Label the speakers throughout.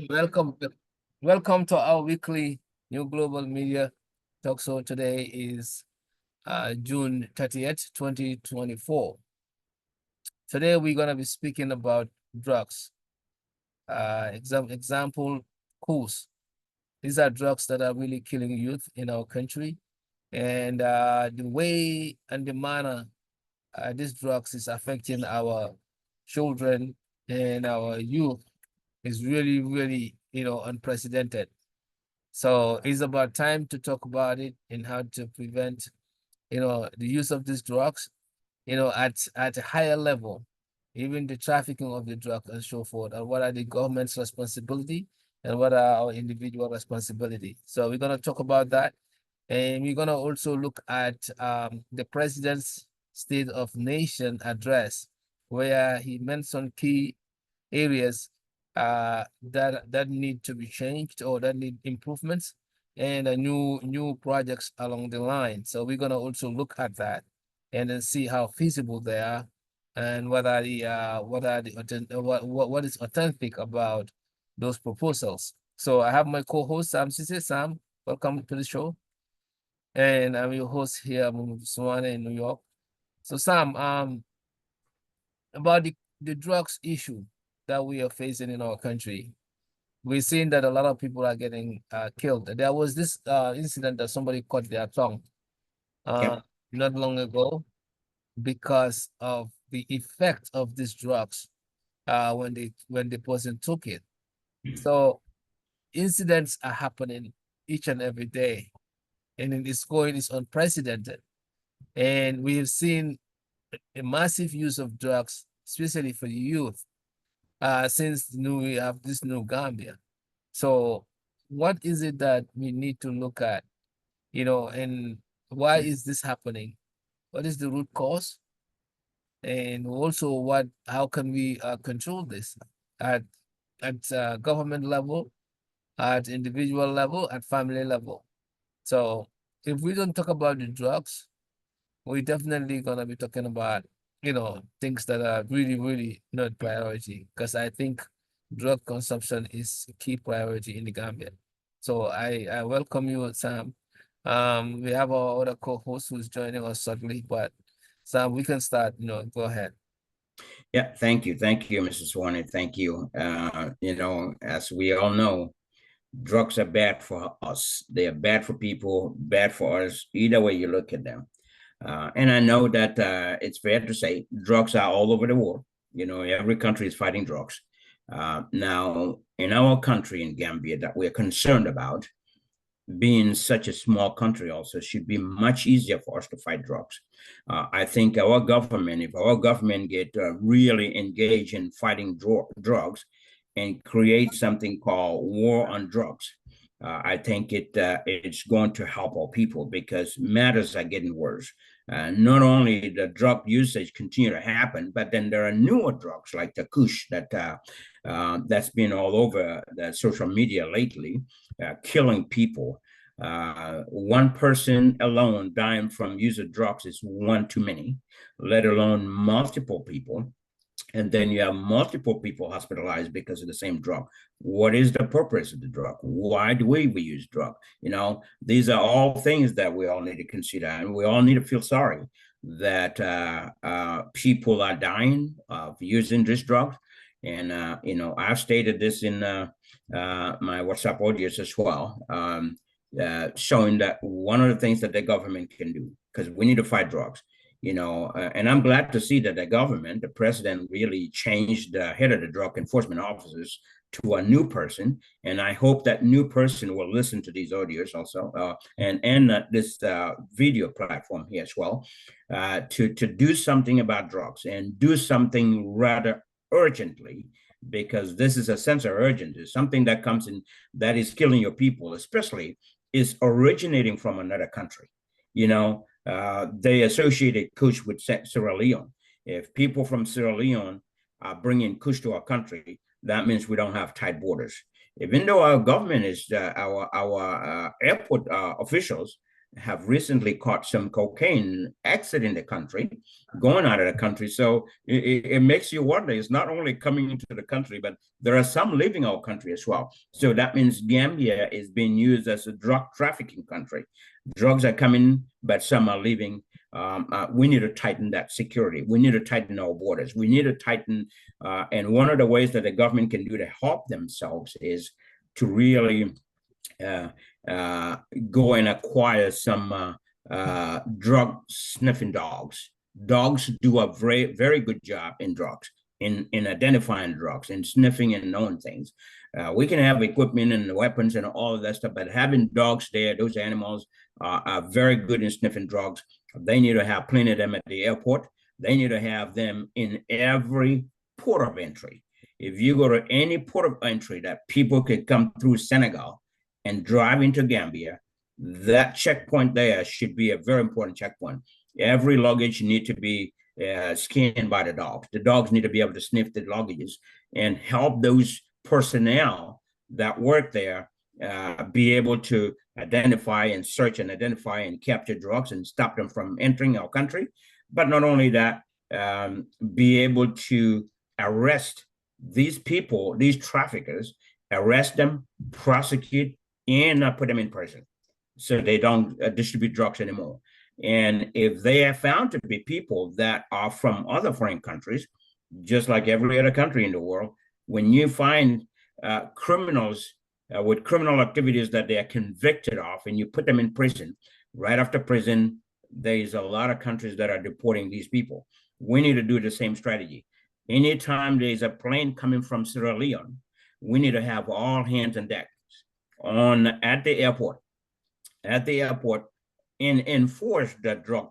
Speaker 1: Welcome, welcome to our weekly New Global Media talk show. Today is June 30th, 2024. Today we're gonna be speaking about drugs. Example, Kush. These are drugs that are really killing youth in our country, and the way and the manner these drugs is affecting our children and our youth is really, really, unprecedented. So it's about time to talk about it and how to prevent, the use of these drugs, at a higher level, even the trafficking of the drug and so forth, and what are the government's responsibility and what are our individual responsibility. So we're gonna talk about that. And we're gonna also look at the president's State of Nation address, where he mentioned key areas that need to be changed or that need improvements and new projects along the line. So we're gonna also look at that and then see how feasible they are and what is authentic about those proposals. So I have my co-host Sam Ceesay. Sam, welcome to the show. And I'm your host here, Sawaneh in New York. So Sam, about the drugs issue that we are facing in our country. We're seeing that a lot of people are getting killed. There was this incident that somebody cut their tongue uh,
Speaker 2: Yep.
Speaker 1: not long ago because of the effect of these drugs when the person took it. So incidents are happening each and every day, and it's unprecedented. And we have seen a massive use of drugs, especially for the youth, since we have this new Gambia. So what is it that we need to look at, and why is this happening? What is the root cause? And also how can we control this at government level, at individual level, at family level? So if we don't talk about the drugs, we're definitely gonna be talking about, things that are really, really not priority. Because I think drug consumption is a key priority in the Gambia. So I welcome you, Sam. We have our other co-host who's joining us shortly, but Sam, we can start, go ahead.
Speaker 2: Yeah, thank you. Thank you, Mrs. Warner. Thank you. As we all know, drugs are bad for us. They are bad for people, bad for us, either way you look at them. And I know that it's fair to say drugs are all over the world. Every country is fighting drugs. Now, in our country, in Gambia, that we're concerned about, being such a small country also should be much easier for us to fight drugs. I think our government, if our government get really engaged in fighting drugs and create something called war on drugs, I think it's going to help our people because matters are getting worse. Not only the drug usage continue to happen, but then there are newer drugs like the Kush that's been all over the social media lately, killing people. One person alone dying from use of drugs is one too many, let alone multiple people. And then you have multiple people hospitalized because of the same drug. What is the purpose of the drug? Why do we use drug? These are all things that we all need to consider, and we all need to feel sorry that people are dying of using this drug. And I've stated this in my WhatsApp audios as well, showing that one of the things that the government can do, because we need to fight drugs, and I'm glad to see that the government, the president, really changed the head of the drug enforcement officers to a new person. And I hope that new person will listen to these audios also, and this video platform here as well, to do something about drugs and do something rather urgently, because this is a sense of urgency. Something that comes in that is killing your people, especially, is originating from another country. They associated Kush with Sierra Leone. If people from Sierra Leone are bringing Kush to our country, that means we don't have tight borders. Even though our government is our airport officials have recently caught some cocaine exiting the country, going out of the country. So it makes you wonder. It's not only coming into the country, but there are some leaving our country as well. So that means Gambia is being used as a drug trafficking country. Drugs are coming, but some are leaving. We need to tighten that security. We need to tighten our borders. We need to tighten, and one of the ways that the government can do to help themselves is to really uh, uh, go and acquire some drug sniffing dogs. Dogs do a very good job in drugs, in identifying drugs, in sniffing and knowing things. We can have equipment and weapons and all of that stuff, but having dogs there, those animals are very good in sniffing drugs. They need to have plenty of them at the airport. They need to have them in every port of entry. If you go to any port of entry that people could come through Senegal and drive into Gambia, that checkpoint there should be a very important checkpoint. Every luggage need to be scanned by the dogs. The dogs need to be able to sniff the luggages and help those personnel that work there be able to identify and search and identify and capture drugs and stop them from entering our country. But not only that, be able to arrest these people, these traffickers, arrest them, prosecute, and put them in prison so they don't distribute drugs anymore. And if they are found to be people that are from other foreign countries, just like every other country in the world, when you find criminals with criminal activities that they are convicted of and you put them in prison, right after prison, there's a lot of countries that are deporting these people. We need to do the same strategy. Anytime there's a plane coming from Sierra Leone, we need to have all hands on deck on at the airport, and enforce the drug.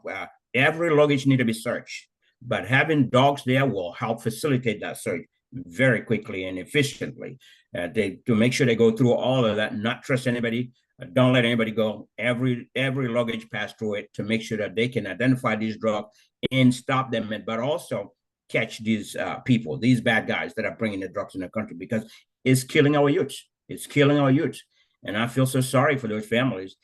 Speaker 2: Every luggage need to be searched, but having dogs there will help facilitate that search very quickly and efficiently. To make sure they go through all of that, not trust anybody, don't let anybody go. Every luggage pass through it to make sure that they can identify these drugs and stop them, but also catch these people, these bad guys that are bringing the drugs in the country, because it's killing our youths. It's killing our youths. And I feel so sorry for those families.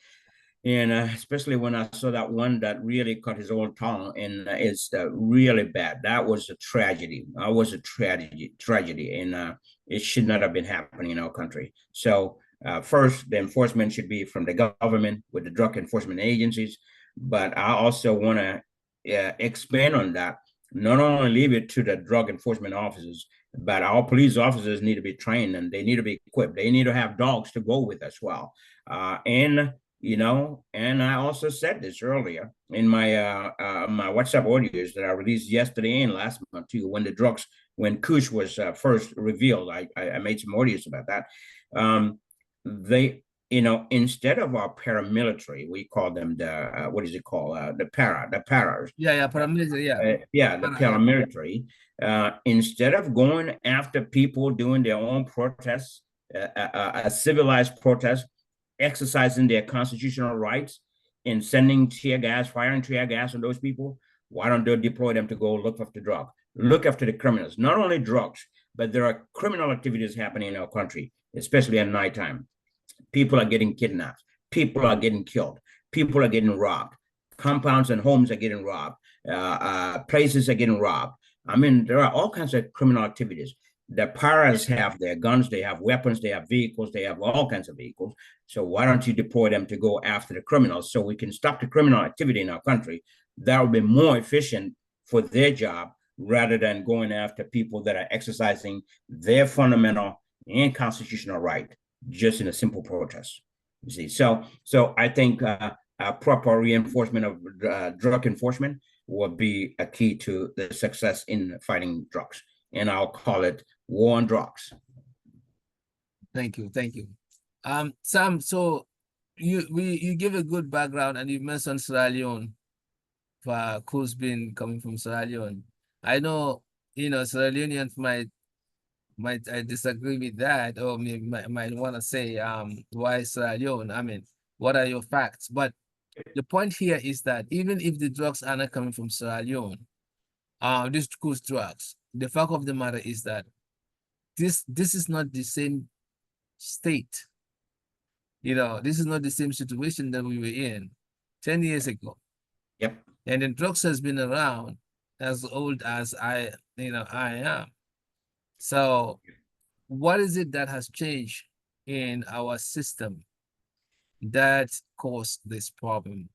Speaker 2: And especially when I saw that one that really cut his own tongue, and it's really bad. That was a tragedy. That was a tragedy, and it should not have been happening in our country. So first, the enforcement should be from the government with the drug enforcement agencies. But I also want to expand on that. Not only leave it to the drug enforcement officers, but our police officers need to be trained and they need to be equipped. They need to have dogs to go with as well. And I also said this earlier in my my WhatsApp audios that I released yesterday and last month too. When Kush was first revealed, I made some audios about that. They, instead of our paramilitary, we call them the what is it called? The paras.
Speaker 1: Yeah, paramilitary, yeah.
Speaker 2: Yeah, the paramilitary. Instead of going after people doing their own protests, a civilized protest, exercising their constitutional rights and sending tear gas, firing tear gas on those people, why don't they deploy them to go look after drugs, look after the criminals? Not only drugs, but there are criminal activities happening in our country, especially at nighttime. People are getting kidnapped. People are getting killed. People are getting robbed. Compounds and homes are getting robbed. Places are getting robbed. I mean, there are all kinds of criminal activities. The paras have their guns, they have weapons, they have vehicles, they have all kinds of vehicles. So why don't you deploy them to go after the criminals so we can stop the criminal activity in our country? That would be more efficient for their job rather than going after people that are exercising their fundamental and constitutional right just in a simple protest. You see, so I think a proper reinforcement of drug enforcement will be a key to the success in fighting drugs. And I'll call it war on drugs.
Speaker 1: Thank you. Sam, so you give a good background and you mentioned Sierra Leone, for who's been coming from Sierra Leone. I know, Sierra Leoneans might I disagree with that, or might want to say, why Sierra Leone? I mean, what are your facts? But the point here is that even if the drugs are not coming from Sierra Leone, these cool drugs, the fact of the matter is that this is not the same state. This is not the same situation that we were in. 10 years ago.
Speaker 2: Yep.
Speaker 1: And then drugs has been around as old as I am. So what is it that has changed in our system that caused this problem?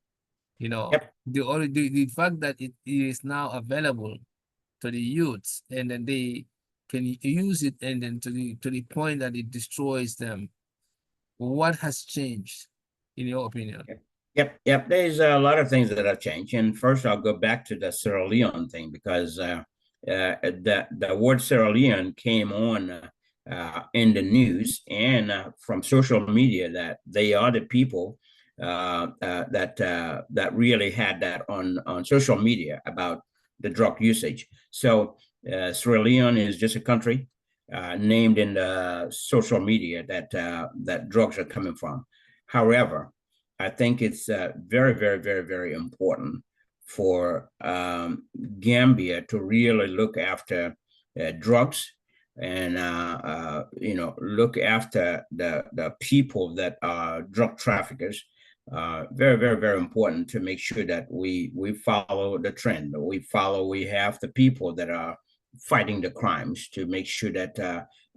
Speaker 2: Yep.
Speaker 1: The fact that it is now available to the youths, and then they can use it, and then to the point that it destroys them. What has changed, in your opinion?
Speaker 2: Yep. There's a lot of things that have changed. And first, I'll go back to the Sierra Leone thing because the word Sierra Leone came on in the news and from social media that they are the people that really had that on social media about the drug usage. So Sierra Leone is just a country named in the social media that drugs are coming from. However, I think it's very, very, very, very important for Gambia to really look after drugs and look after the people that are drug traffickers. Very, very, very important to make sure that we follow the trend. We have the people that are fighting the crimes to make sure that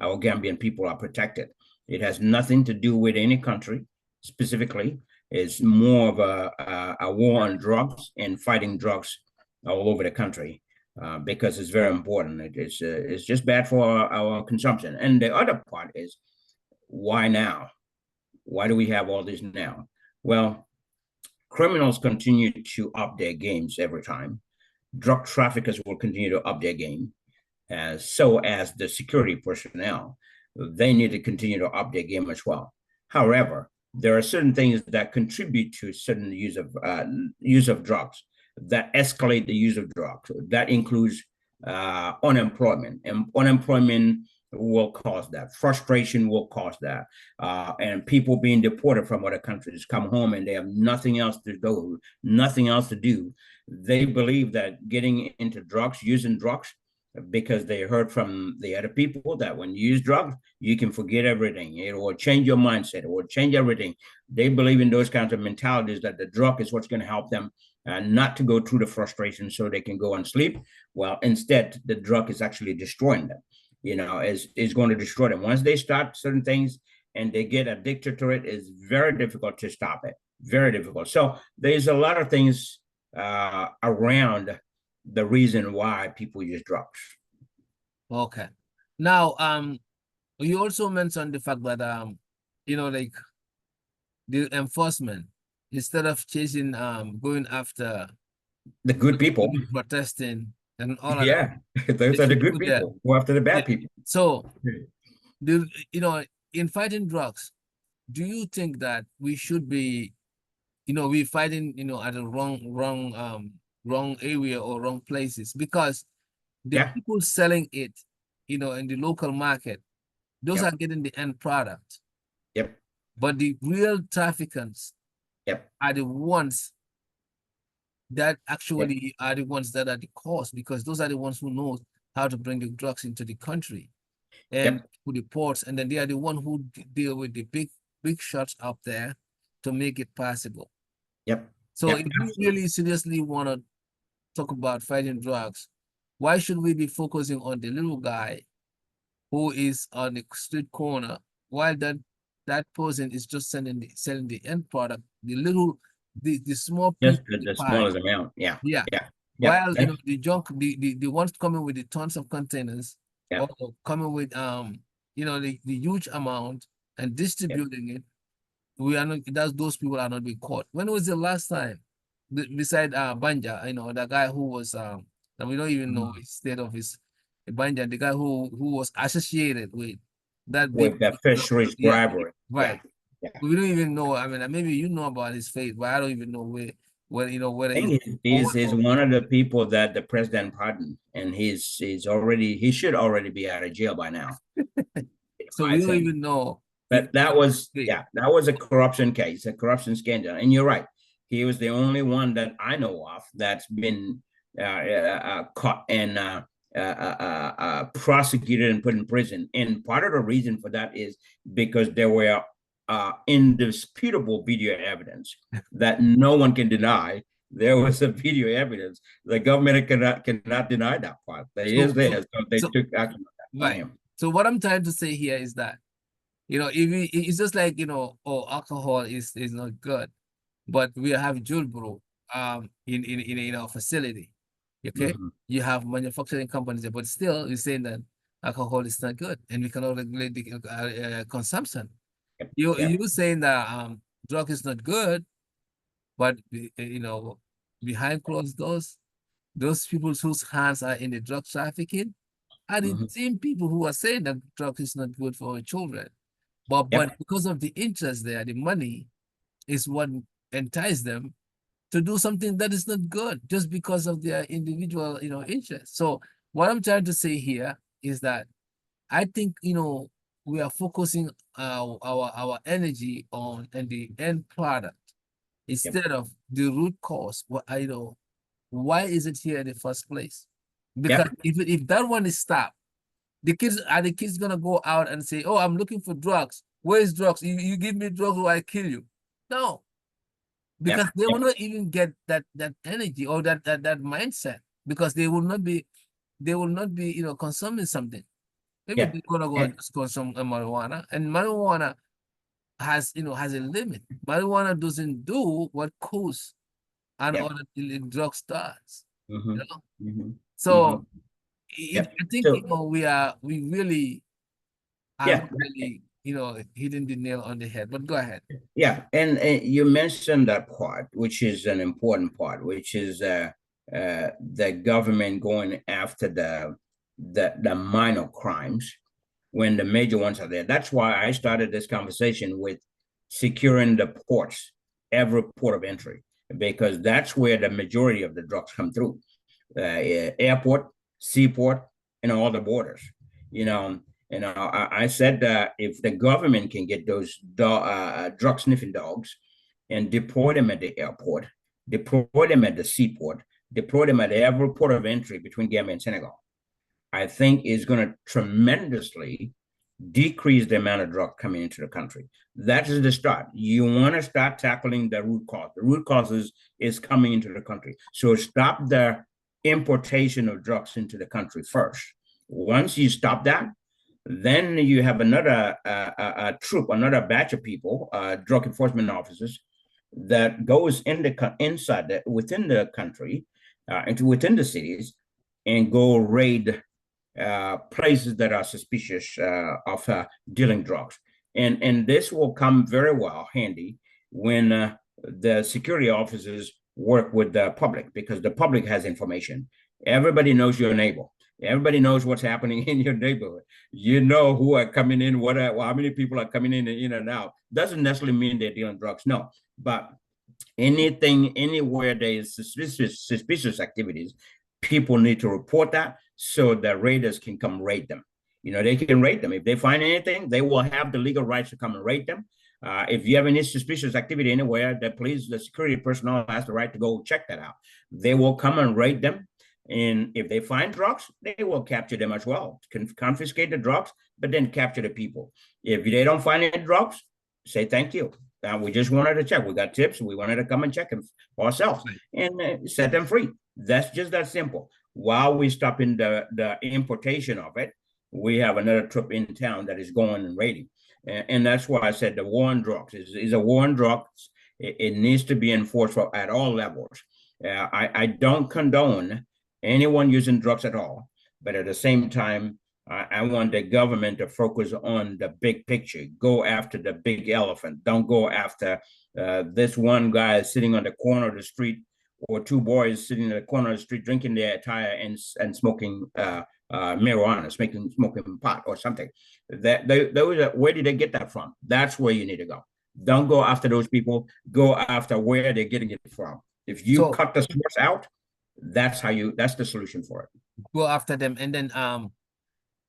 Speaker 2: our Gambian people are protected. It has nothing to do with any country specifically. It's more of a war on drugs and fighting drugs all over the country because it's very important. It's just bad for our consumption. And the other part is why now? Why do we have all this now? Well, criminals continue to up their games every time. Drug traffickers will continue to up their game, so as the security personnel. They need to continue to up their game as well. However, there are certain things that contribute to certain use of drugs that escalate the use of drugs. That includes unemployment, and unemployment will cause that. Frustration will cause that, and people being deported from other countries come home and they have nothing else to do, nothing else to do. They believe that getting into drugs, using drugs, because they heard from the other people that when you use drugs, you can forget everything. It will change your mindset. It will change everything. They believe in those kinds of mentalities that the drug is what's going to help them not to go through the frustration so they can go and sleep. Well, instead, the drug is actually destroying them. Is going to destroy them. Once they start certain things and they get addicted to it, it's very difficult to stop it. Very difficult. So there's a lot of things around the reason why people use drugs.
Speaker 1: Okay. Now, you also mentioned the fact that like the enforcement, instead of chasing going after
Speaker 2: the good people,
Speaker 1: protesting and all of that.
Speaker 2: Yeah, those are the good people. Go after the bad people.
Speaker 1: So, in fighting drugs, do you think that we should be, we fighting, at the wrong area or wrong places? Because the people selling it, in the local market, those are getting the end product.
Speaker 2: Yep.
Speaker 1: But the real traffickers are the ones that actually are the ones that are the cause, because those are the ones who know how to bring the drugs into the country and to the ports, and then they are the one who deal with the big shots up there to make it possible. So if we really seriously want to talk about fighting drugs, why should we be focusing on the little guy who is on the street corner, while that person is just selling the end product, the small piece,
Speaker 2: just the smallest amount. Yeah.
Speaker 1: While the junk, the ones coming with the tons of containers, or coming with the huge amount and distributing it, we are not. Those people are not being caught. When was the last time, beside Banja, the guy who was and we don't even know his state of his Banja, the guy who was associated with that big
Speaker 2: fisheries bribery,
Speaker 1: right? We don't even know. I mean, maybe you know about his fate, but I don't even know whether
Speaker 2: he's one of the people that the president pardoned, and he should already be out of jail by now.
Speaker 1: So we don't even know.
Speaker 2: But that was a corruption case, a corruption scandal, and you're right. He was the only one that I know of that's been caught and prosecuted and put in prison. And part of the reason for that is because there were indisputable video evidence that no one can deny. There was a video evidence. The government cannot deny that part. That is
Speaker 1: So,
Speaker 2: there.
Speaker 1: so,
Speaker 2: So they
Speaker 1: so,
Speaker 2: took action on
Speaker 1: right.
Speaker 2: him.
Speaker 1: So what I'm trying to say here is that, it's just like, oh, alcohol is not good, but we have Joule Brew in our facility. Okay,
Speaker 2: Mm-hmm.
Speaker 1: you have manufacturing companies there, but still you're saying that alcohol is not good, and we cannot regulate the consumption.
Speaker 2: Yep.
Speaker 1: You
Speaker 2: Yep.
Speaker 1: saying that drug is not good, but behind closed doors, those people whose hands are in the drug trafficking are the
Speaker 2: Mm-hmm.
Speaker 1: same people who are saying that drug is not good for children. But
Speaker 2: Yep.
Speaker 1: because of the interest there, the money is what entices them to do something that is not good just because of their individual, interest. So what I'm trying to say here is that I think, we are focusing our energy on and the end product
Speaker 2: Yep.
Speaker 1: instead of the root cause. What I know, why is it here in the first place? Because
Speaker 2: Yep.
Speaker 1: if that one is stopped, the kids gonna go out and say, "Oh, I'm looking for drugs. Where is drugs? You give me drugs or I kill you." No, because
Speaker 2: Yep.
Speaker 1: they will
Speaker 2: Yep.
Speaker 1: not even get that energy or that mindset because they will not be consuming something. Maybe
Speaker 2: Yep.
Speaker 1: they're gonna go and
Speaker 2: And
Speaker 1: just consume marijuana, and marijuana has a limit. Marijuana doesn't do what cows and
Speaker 2: yep.
Speaker 1: other drugs does.
Speaker 2: Mm-hmm.
Speaker 1: You know,
Speaker 2: Mm-hmm. Mm-hmm.
Speaker 1: so
Speaker 2: Yep.
Speaker 1: I think
Speaker 2: So
Speaker 1: we really are
Speaker 2: yeah.
Speaker 1: not really hitting the nail on the head. But go ahead.
Speaker 2: Yeah, and you mentioned that part, which is an important part, which is the government going after the minor crimes when the major ones are there. That's why I started this conversation with securing the ports, every port of entry, because that's where the majority of the drugs come through. Airport, seaport, and all the borders. You know, I said that if the government can get those drug sniffing dogs and deploy them at the airport, deploy them at the seaport, deploy them at every port of entry between Gambia and Senegal, I think is going to tremendously decrease the amount of drug coming into the country. That is the start. You want to start tackling the root cause. The root causes is coming into the country. So stop the importation of drugs into the country first. Once you stop that, then you have another troop, another batch of people, drug enforcement officers, that goes in inside within the country, into within the cities, and go raid places that are suspicious of dealing drugs. And this will come very well handy when the security officers work with the public, because the public has information. Everybody knows your neighbor. Everybody knows what's happening in your neighborhood. You know who are coming in, how many people are coming in and out. Doesn't necessarily mean they're dealing drugs, no. But anything, anywhere there is suspicious activities, people need to report that so the raiders can come raid them. They can raid them. If they find anything, they will have the legal rights to come and raid them. If you have any suspicious activity anywhere, the security personnel has the right to go check that out. They will come and raid them. And if they find drugs, they will capture them as well, confiscate the drugs, but then capture the people. If they don't find any drugs, say thank you. We just wanted to check. We got tips. We wanted to come and check them ourselves
Speaker 1: Right.
Speaker 2: and set them free. That's just that simple. While we stop in the importation of it, we have another troop in town that is going and raiding. And that's why I said the war on drugs is a war on drugs. It needs to be enforced at all levels. I don't condone anyone using drugs at all, but at the same time, I want the government to focus on the big picture. Go after the big elephant. Don't go after this one guy sitting on the corner of the street, or two boys sitting in the corner of the street drinking their tire and smoking marijuana, smoking pot or something. Where did they get that from? That's where you need to go. Don't go after those people. Go after where they're getting it from. If you
Speaker 1: So
Speaker 2: cut the source out, that's the solution for it.
Speaker 1: go after them, and then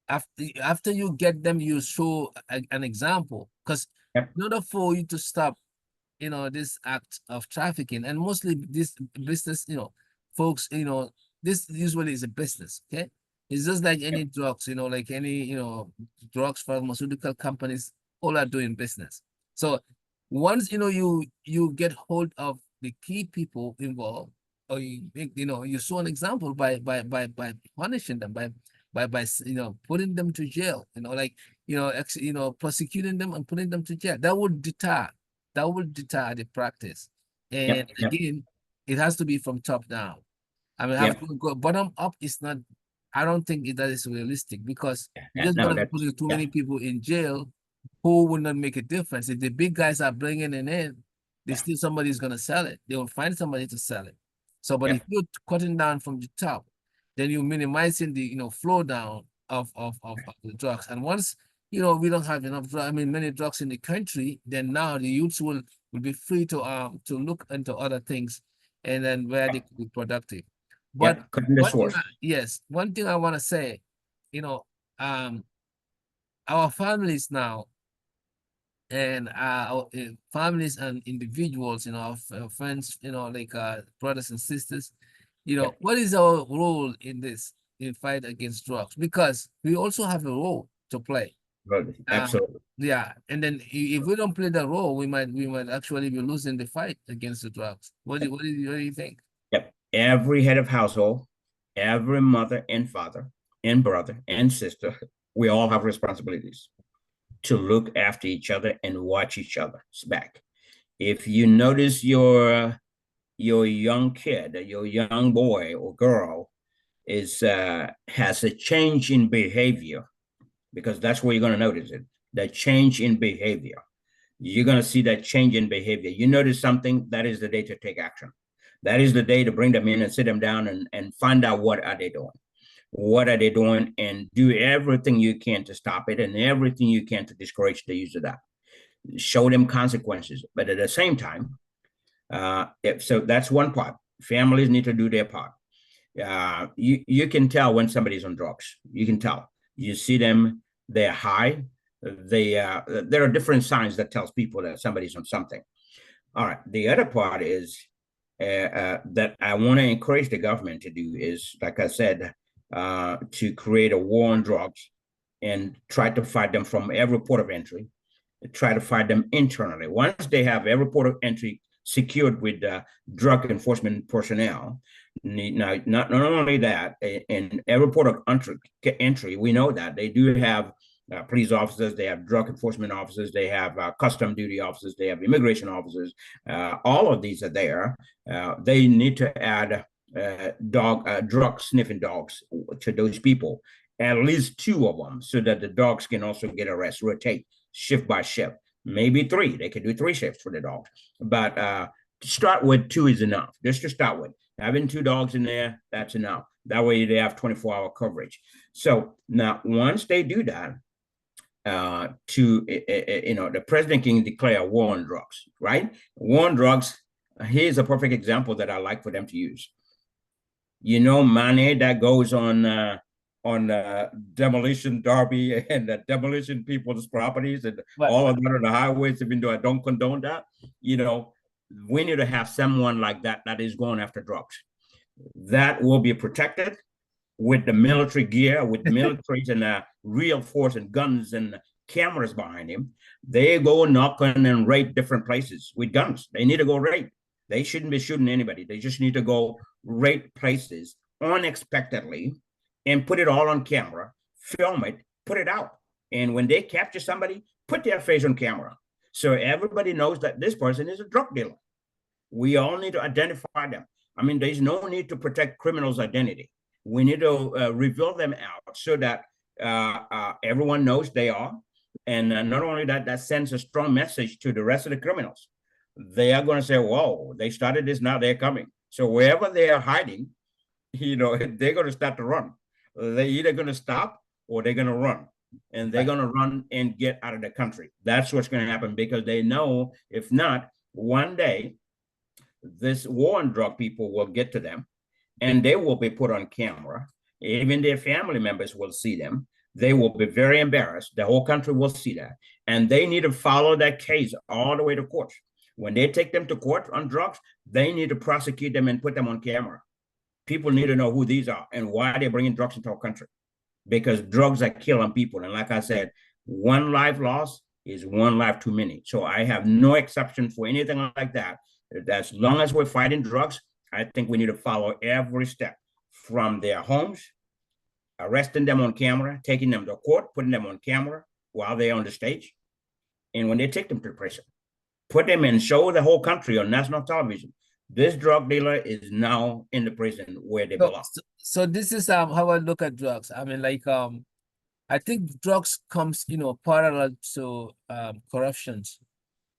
Speaker 1: after you get them, you show an example. Because
Speaker 2: Yep.
Speaker 1: in order for you to stop, this act of trafficking, and mostly this business, folks, this usually is a business. Okay, it's just like any
Speaker 2: Yep.
Speaker 1: drugs, like any drugs, pharmaceutical companies, all are doing business. So once you get hold of the key people involved, or you saw an example by punishing them, by putting them to jail, like prosecuting them and putting them to jail. That would deter the practice. And
Speaker 2: Yep, yep,
Speaker 1: again, it has to be from top down. I mean, have
Speaker 2: yep.
Speaker 1: to go bottom up is not. I don't think that is realistic, because you're just
Speaker 2: No,
Speaker 1: gonna
Speaker 2: that's
Speaker 1: put too
Speaker 2: yeah,
Speaker 1: many people in jail who will not make a difference. If the big guys are bringing it in, they still somebody's gonna sell it. They will find somebody to sell it. So, but if
Speaker 2: yep,
Speaker 1: you're cutting down from the top, then you're minimizing the flow down of the drugs. And once we don't have enough drugs, I mean many drugs in the country, then now the youths will be free to look into other things, and then where they
Speaker 2: yep,
Speaker 1: could be productive. But
Speaker 2: yep. Cutting the source.
Speaker 1: yes, one thing I want to say, you know, um, our families now, and our families and individuals, our friends, like brothers and sisters,
Speaker 2: Yep,
Speaker 1: what is our role in this in fight against drugs? Because we also have a role to play.
Speaker 2: really, absolutely.
Speaker 1: Yeah, and then if we don't play that role, we might actually be losing the fight against the drugs. What do you think?
Speaker 2: Yep. Every head of household, every mother and father and brother and sister, we all have responsibilities to look after each other and watch each other's back. If you notice your young kid, your young boy or girl is has a change in behavior, because that's where you're going to notice it. The change in behavior. You're going to see that change in behavior. You notice something, that is the day to take action. That is the day to bring them in and sit them down and find out what are they doing. What are they doing, and do everything you can to stop it and everything you can to discourage the use of that. Show them consequences. But at the same time, so that's one part. Families need to do their part. You can tell when somebody's on drugs. You can tell. You see them, they're high. There are different signs that tells people that somebody's on something. All right. The other part is that I want to encourage the government to do is, like I said, to create a war on drugs and try to fight them from every port of entry, try to fight them internally. Once they have every port of entry secured with drug enforcement personnel, now not only that, in every port of entry, we know that they do have police officers, they have drug enforcement officers, they have custom duty officers, they have immigration officers. All of these are there. They need to add drug sniffing dogs to those people, at least two of them, so that the dogs can also get arrested, rotate shift by shift, maybe three. They can do three shifts for the dogs, but to start with, two is enough. Just to start with, having two dogs in there, that's enough. That way they have 24-hour coverage. So now once they do that, the president can declare war on drugs, right? War on drugs. Here's a perfect example that I like for them to use. Money that goes on demolition derby and demolition people's properties and
Speaker 1: But
Speaker 2: all of that on the highways, even though I don't condone that, we need to have someone like that is going after drugs. That will be protected with the military gear, with militaries and real force and guns and cameras behind him. They go knocking and raid different places with guns. They need to go raid. They shouldn't be shooting anybody. They just need to go raid places unexpectedly and put it all on camera, film it, put it out. And when they capture somebody, put their face on camera. So everybody knows that this person is a drug dealer. We all need to identify them. I mean, there's no need to protect criminals' identity. We need to reveal them out so that everyone knows they are. And not only that, that sends a strong message to the rest of the criminals. They are going to say, whoa, they started this, now they're coming. So wherever they are hiding, they're going to start to run. They're either going to stop or they're going to run. And they're
Speaker 1: right,
Speaker 2: going to run and get out of the country. That's what's going to happen, because they know if not, one day this war on drug people will get to them and they will be put on camera. Even their family members will see them. They will be very embarrassed. The whole country will see that. And they need to follow that case all the way to court. When they take them to court on drugs, they need to prosecute them and put them on camera. People need to know who these are and why they're bringing drugs into our country, because drugs are killing people. And like I said, one life lost is one life too many. So I have no exception for anything like that. As long as we're fighting drugs, I think we need to follow every step from their homes, arresting them on camera, taking them to court, putting them on camera while they're on the stage. And when they take them to prison, put them and show the whole country on national television. This drug dealer is now in the prison where they belong.
Speaker 1: So this is how I look at drugs. I mean, like I think drugs comes, parallel to corruptions.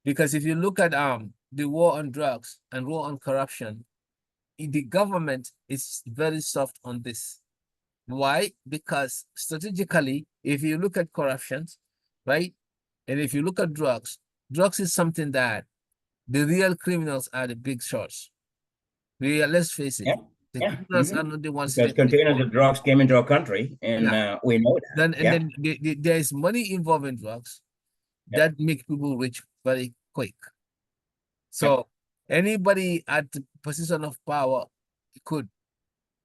Speaker 1: Because if you look at the war on drugs and war on corruption, the government is very soft on this. Why? Because strategically, if you look at corruptions, right, and if you look at drugs is something that the real criminals are the big shots. Let's face it,
Speaker 2: Yeah,
Speaker 1: the
Speaker 2: yeah.
Speaker 1: criminals are not the ones
Speaker 2: Because
Speaker 1: sitting in the
Speaker 2: containers
Speaker 1: court.
Speaker 2: of drugs came into our country, and
Speaker 1: Yeah.
Speaker 2: we know that.
Speaker 1: Then there is money involved in drugs
Speaker 2: Yep.
Speaker 1: that make people rich very quick.
Speaker 2: Yep.
Speaker 1: So anybody at the position of power could,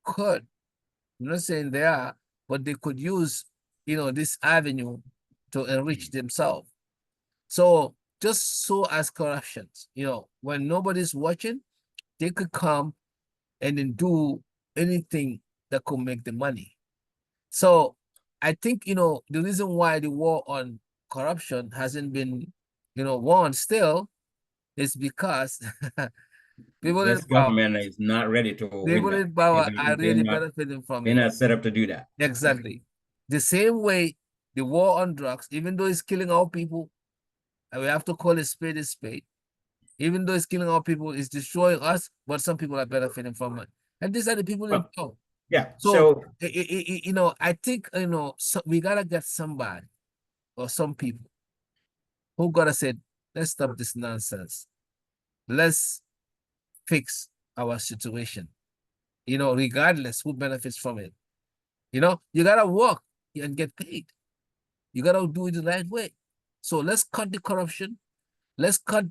Speaker 1: I'm not saying they are, but they could use, this avenue to enrich themselves. So just so as corruptions, when nobody's watching, they could come and then do anything that could make the money. So I think, the reason why the war on corruption hasn't been, won still is because people in
Speaker 2: This
Speaker 1: power,
Speaker 2: government is not ready to win
Speaker 1: people
Speaker 2: that.
Speaker 1: in power are
Speaker 2: They're
Speaker 1: really
Speaker 2: not,
Speaker 1: benefiting from
Speaker 2: they're
Speaker 1: it.
Speaker 2: not set up to do that.
Speaker 1: Exactly. The same way the war on drugs, even though it's killing our people, and we have to call it spade a spade. Even though it's killing our people, it's destroying us, but some people are benefiting from it. And these are the people in
Speaker 2: Well,
Speaker 1: power.
Speaker 2: yeah.
Speaker 1: So,
Speaker 2: So
Speaker 1: I think, we gotta get somebody or some people who gotta say, let's stop this nonsense. Let's fix our situation, regardless who benefits from it. You gotta work and get paid. You gotta do it the right way. So let's cut the corruption. Let's cut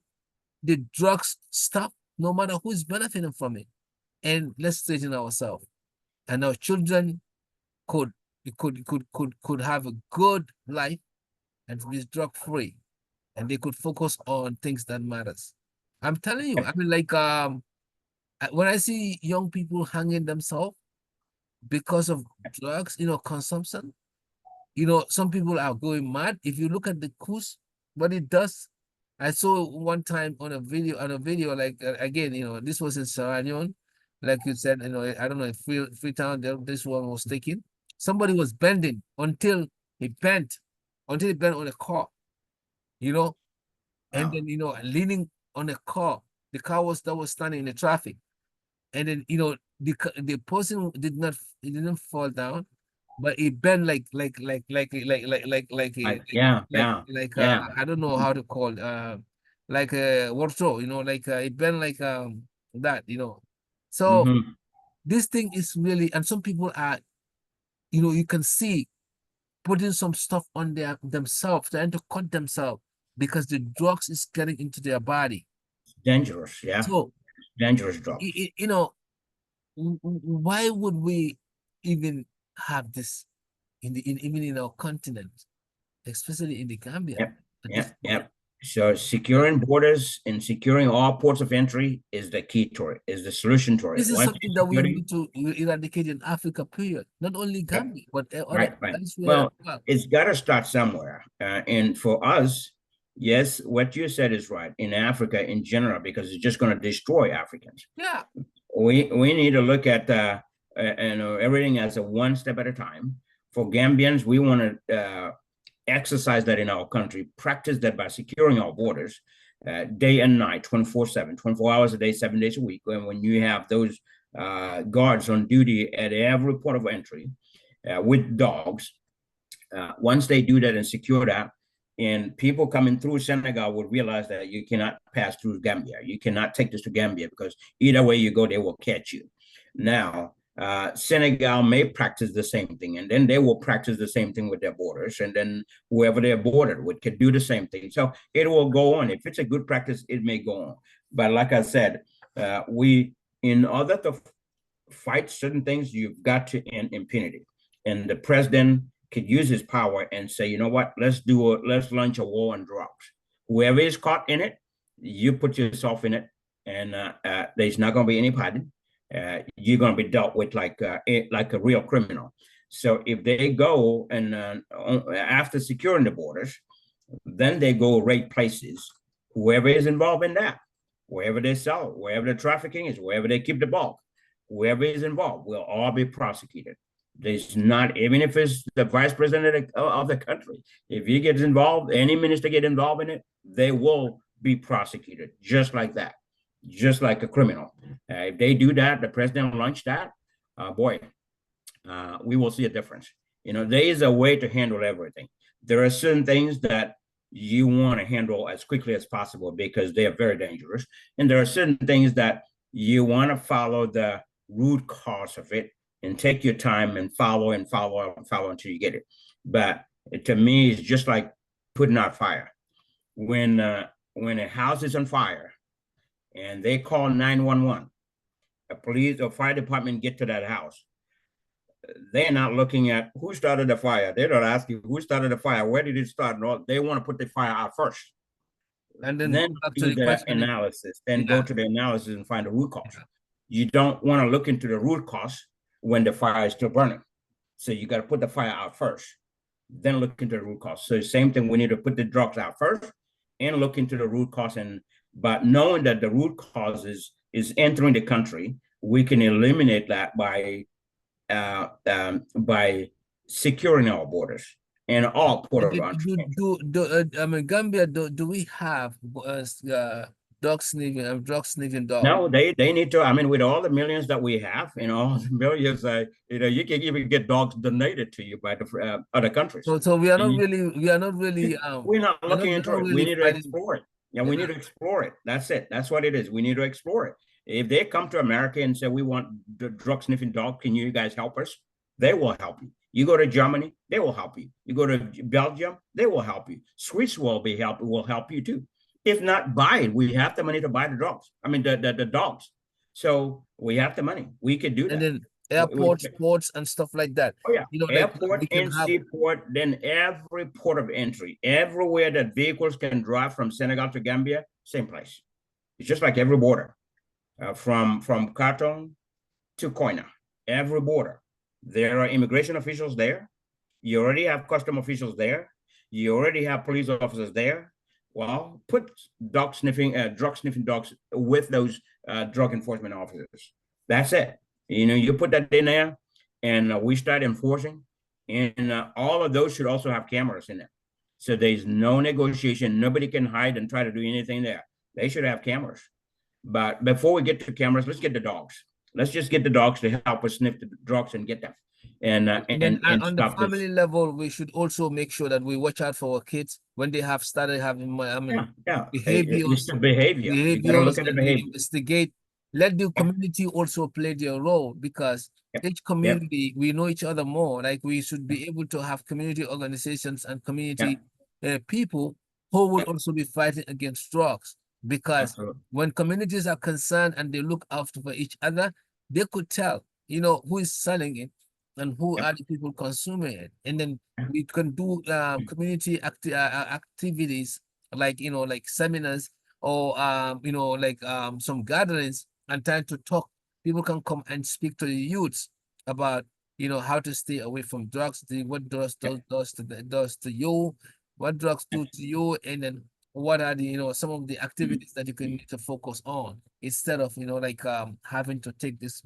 Speaker 1: the drugs stuff, no matter who is benefiting from it. And let's straighten ourselves. And our children could could have a good life and be drug free. And they could focus on things that matters. I'm telling you, I mean, like when I see young people hanging themselves because of drugs, consumption, some people are going mad. If you look at the Kush, what it does, I saw one time on a video, like again, this was in Sawaneh, like you said, I don't know if Freetown, this one was taken. Somebody was bending until he bent on a car, you know, and
Speaker 2: wow.
Speaker 1: then leaning on a car. The car was standing in the traffic, and then the person didn't fall down, but it bent
Speaker 2: Like, yeah, yeah, yeah.
Speaker 1: I don't know how to call like a warsaw, like it bent like that, so
Speaker 2: Mm-hmm.
Speaker 1: this thing is really, and some people are, you can see putting some stuff on themselves, trying to cut themselves because the drugs is getting into their body.
Speaker 2: Dangerous, yeah.
Speaker 1: So
Speaker 2: Dangerous drugs.
Speaker 1: why would we even have this even in our continent, especially in the Gambia
Speaker 2: Yep,
Speaker 1: at this
Speaker 2: yep,
Speaker 1: point?
Speaker 2: yep. So securing borders and securing all ports of entry is the key to it, is the solution to it.
Speaker 1: This is
Speaker 2: Once
Speaker 1: something that we
Speaker 2: security,
Speaker 1: need to eradicate in Africa, period. Not only
Speaker 2: yep,
Speaker 1: Gambia, but other
Speaker 2: right, right.
Speaker 1: elsewhere as
Speaker 2: Well,
Speaker 1: well.
Speaker 2: it's got to start somewhere. And for us, yes, what you said is right in Africa in general, because it's just going to destroy Africans.
Speaker 1: Yeah.
Speaker 2: We need to look at everything as a one step at a time. For Gambians, we want to exercise that in our country, practice that by securing our borders day and night, 24/7, 24 hours a day, 7 days a week. And when you have those guards on duty at every port of entry with dogs, once they do that and secure that, and people coming through Senegal will realize that you cannot pass through Gambia. You cannot take this to Gambia because either way you go, they will catch you. Now, Senegal may practice the same thing, and then they will practice the same thing with their borders, and then whoever they're bordered with can do the same thing. So it will go on. If it's a good practice, it may go on. But like I said, in order to fight certain things, you've got to end impunity. And the president could use his power and say, you know what, let's launch a war on drugs. Whoever is caught in it, you put yourself in it, and there's not going to be any pardon. You're going to be dealt with like a real criminal. So if they go and after securing the borders, then they go raid places. Whoever is involved in that, wherever they sell, wherever the trafficking is, wherever they keep the bulk, whoever is involved will all be prosecuted. There's not, even if it's the vice president of the country, if he gets involved, any minister get involved in it, they will be prosecuted just like that, just like a criminal. If they do that, the president launched that, boy, we will see a difference. You know, there is a way to handle everything. There are certain things that you want to handle as quickly as possible because they are very dangerous. And there are certain things that you want to follow the root cause of it and take your time and follow and follow and follow until you get it. But to me, it's just like putting out fire. When a house is on fire and they call 911, a police or fire department get to that house, they're not looking at who started the fire. They're not asking who started the fire, where did it start? No, they want to put the fire out first.
Speaker 1: And then
Speaker 2: Then
Speaker 1: go back to
Speaker 2: do
Speaker 1: the
Speaker 2: the
Speaker 1: question.
Speaker 2: analysis, then go to the analysis and find the root cause.
Speaker 1: Yeah.
Speaker 2: You don't want to look into the root cause when the fire is still burning. So you got to put the fire out first, then look into the root cause. So same thing, we need to put the drugs out first and look into the root cause. And but knowing that the root cause is entering the country, we can eliminate that by securing our borders and all port of entry.
Speaker 1: I mean, Gambia, do we have drug sniffing dog?
Speaker 2: No, they need to. I mean, with all the millions that we have, all the millions, you can even get dogs donated to you by the other countries.
Speaker 1: So we
Speaker 2: And
Speaker 1: we are not really
Speaker 2: we're not looking
Speaker 1: we're
Speaker 2: into
Speaker 1: not
Speaker 2: it. We
Speaker 1: really
Speaker 2: need to
Speaker 1: fighting.
Speaker 2: explore it. Yeah,
Speaker 1: Yeah.
Speaker 2: we need to explore it. That's it. That's what it is. We need to explore it. If they come to America and say, we want the drug sniffing dog, can you guys help us? They will help you. You go to Germany, they will help you. You go to Belgium, they will help you. Swiss will help you too. If not, buy it. We have the money to buy the dogs. I mean, the dogs. So we have the money. We could do
Speaker 1: And
Speaker 2: that.
Speaker 1: then airports, ports, and stuff like that.
Speaker 2: Oh yeah,
Speaker 1: Like
Speaker 2: airport
Speaker 1: we can
Speaker 2: and
Speaker 1: have.
Speaker 2: seaport, then every port of entry, everywhere that vehicles can drive from Senegal to Gambia, same place. It's just like every border, from Khartoum to Koina, every border. There are immigration officials there. You already have custom officials there. You already have police officers there. Well, put drug sniffing dogs with those drug enforcement officers. That's it. You put that in there, and we start enforcing. And all of those should also have cameras in them. So there's no negotiation. Nobody can hide and try to do anything there. They should have cameras. But before we get to cameras, let's get the dogs. Let's just get the dogs to help us sniff the drugs and get them,
Speaker 1: And then
Speaker 2: and
Speaker 1: on the
Speaker 2: stop this.
Speaker 1: family level, we should also make sure that we watch out for our kids when they have started having, I mean,
Speaker 2: Yeah. It's
Speaker 1: behaviors,
Speaker 2: the behavior. You got to look at the
Speaker 1: and we
Speaker 2: behavior.
Speaker 1: investigate. Let the
Speaker 2: Yep.
Speaker 1: community also play their role, because
Speaker 2: Yep.
Speaker 1: each
Speaker 2: Yep.
Speaker 1: community, we know each other more. Like we should be able to have community organizations and community
Speaker 2: Yep.
Speaker 1: people who will
Speaker 2: Yep.
Speaker 1: also be fighting against drugs. Because
Speaker 2: Absolutely.
Speaker 1: when communities are concerned and they look after for each other, they could tell, who is selling it and who are
Speaker 2: Yep.
Speaker 1: the people consuming it. And then
Speaker 2: Yep.
Speaker 1: we can do community activities like, like seminars or, like some gatherings and trying to talk. People can come and speak to the youths about, how to stay away from drugs, what drugs
Speaker 2: Yep.
Speaker 1: does to you, what drugs do to you, and then what are the, some of the activities that you can need to focus on instead of, like having to take this,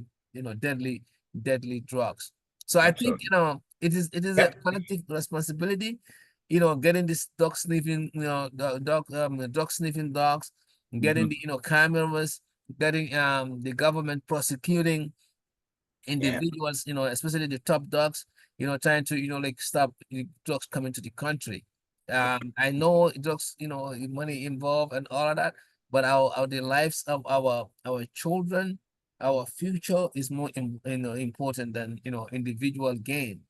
Speaker 1: deadly drugs. So I think,
Speaker 2: Absolutely.
Speaker 1: it is a
Speaker 2: Yep.
Speaker 1: collective responsibility, getting this dog sniffing, dog sniffing dogs, getting
Speaker 2: Mhm.
Speaker 1: the, cameras, getting the government prosecuting
Speaker 2: Yeah.
Speaker 1: individuals, especially the top dogs, trying to, like stop the drugs coming to the country. I know drugs, money involved and all of that, but the lives of our children, our future is more important than, individual gain.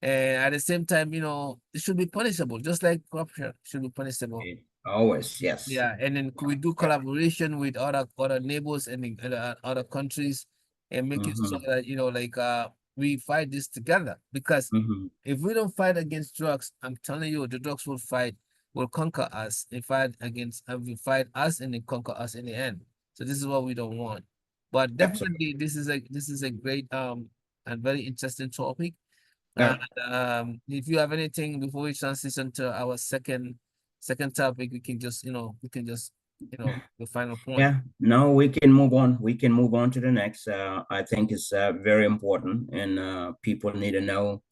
Speaker 1: And at the same time, it should be punishable, just like corruption should be punishable.
Speaker 2: Always, yes.
Speaker 1: Yeah, and then could we do
Speaker 2: Yep.
Speaker 1: collaboration with other neighbors and other countries and make it so
Speaker 2: Mhm.
Speaker 1: that, like we fight this together. Because
Speaker 2: Mhm.
Speaker 1: if we don't fight against drugs, I'm telling you, the drugs will conquer us. They fight against, will fight us and then conquer us in the end. So this is what we don't want. But
Speaker 2: Absolutely.
Speaker 1: definitely, this is a great and very interesting topic. And
Speaker 2: Yeah.
Speaker 1: if you have anything before we transition to our second topic, we can just the final point.
Speaker 2: Yeah, no, we can move on. We can move on to the next. I think it's very important, and people need to know,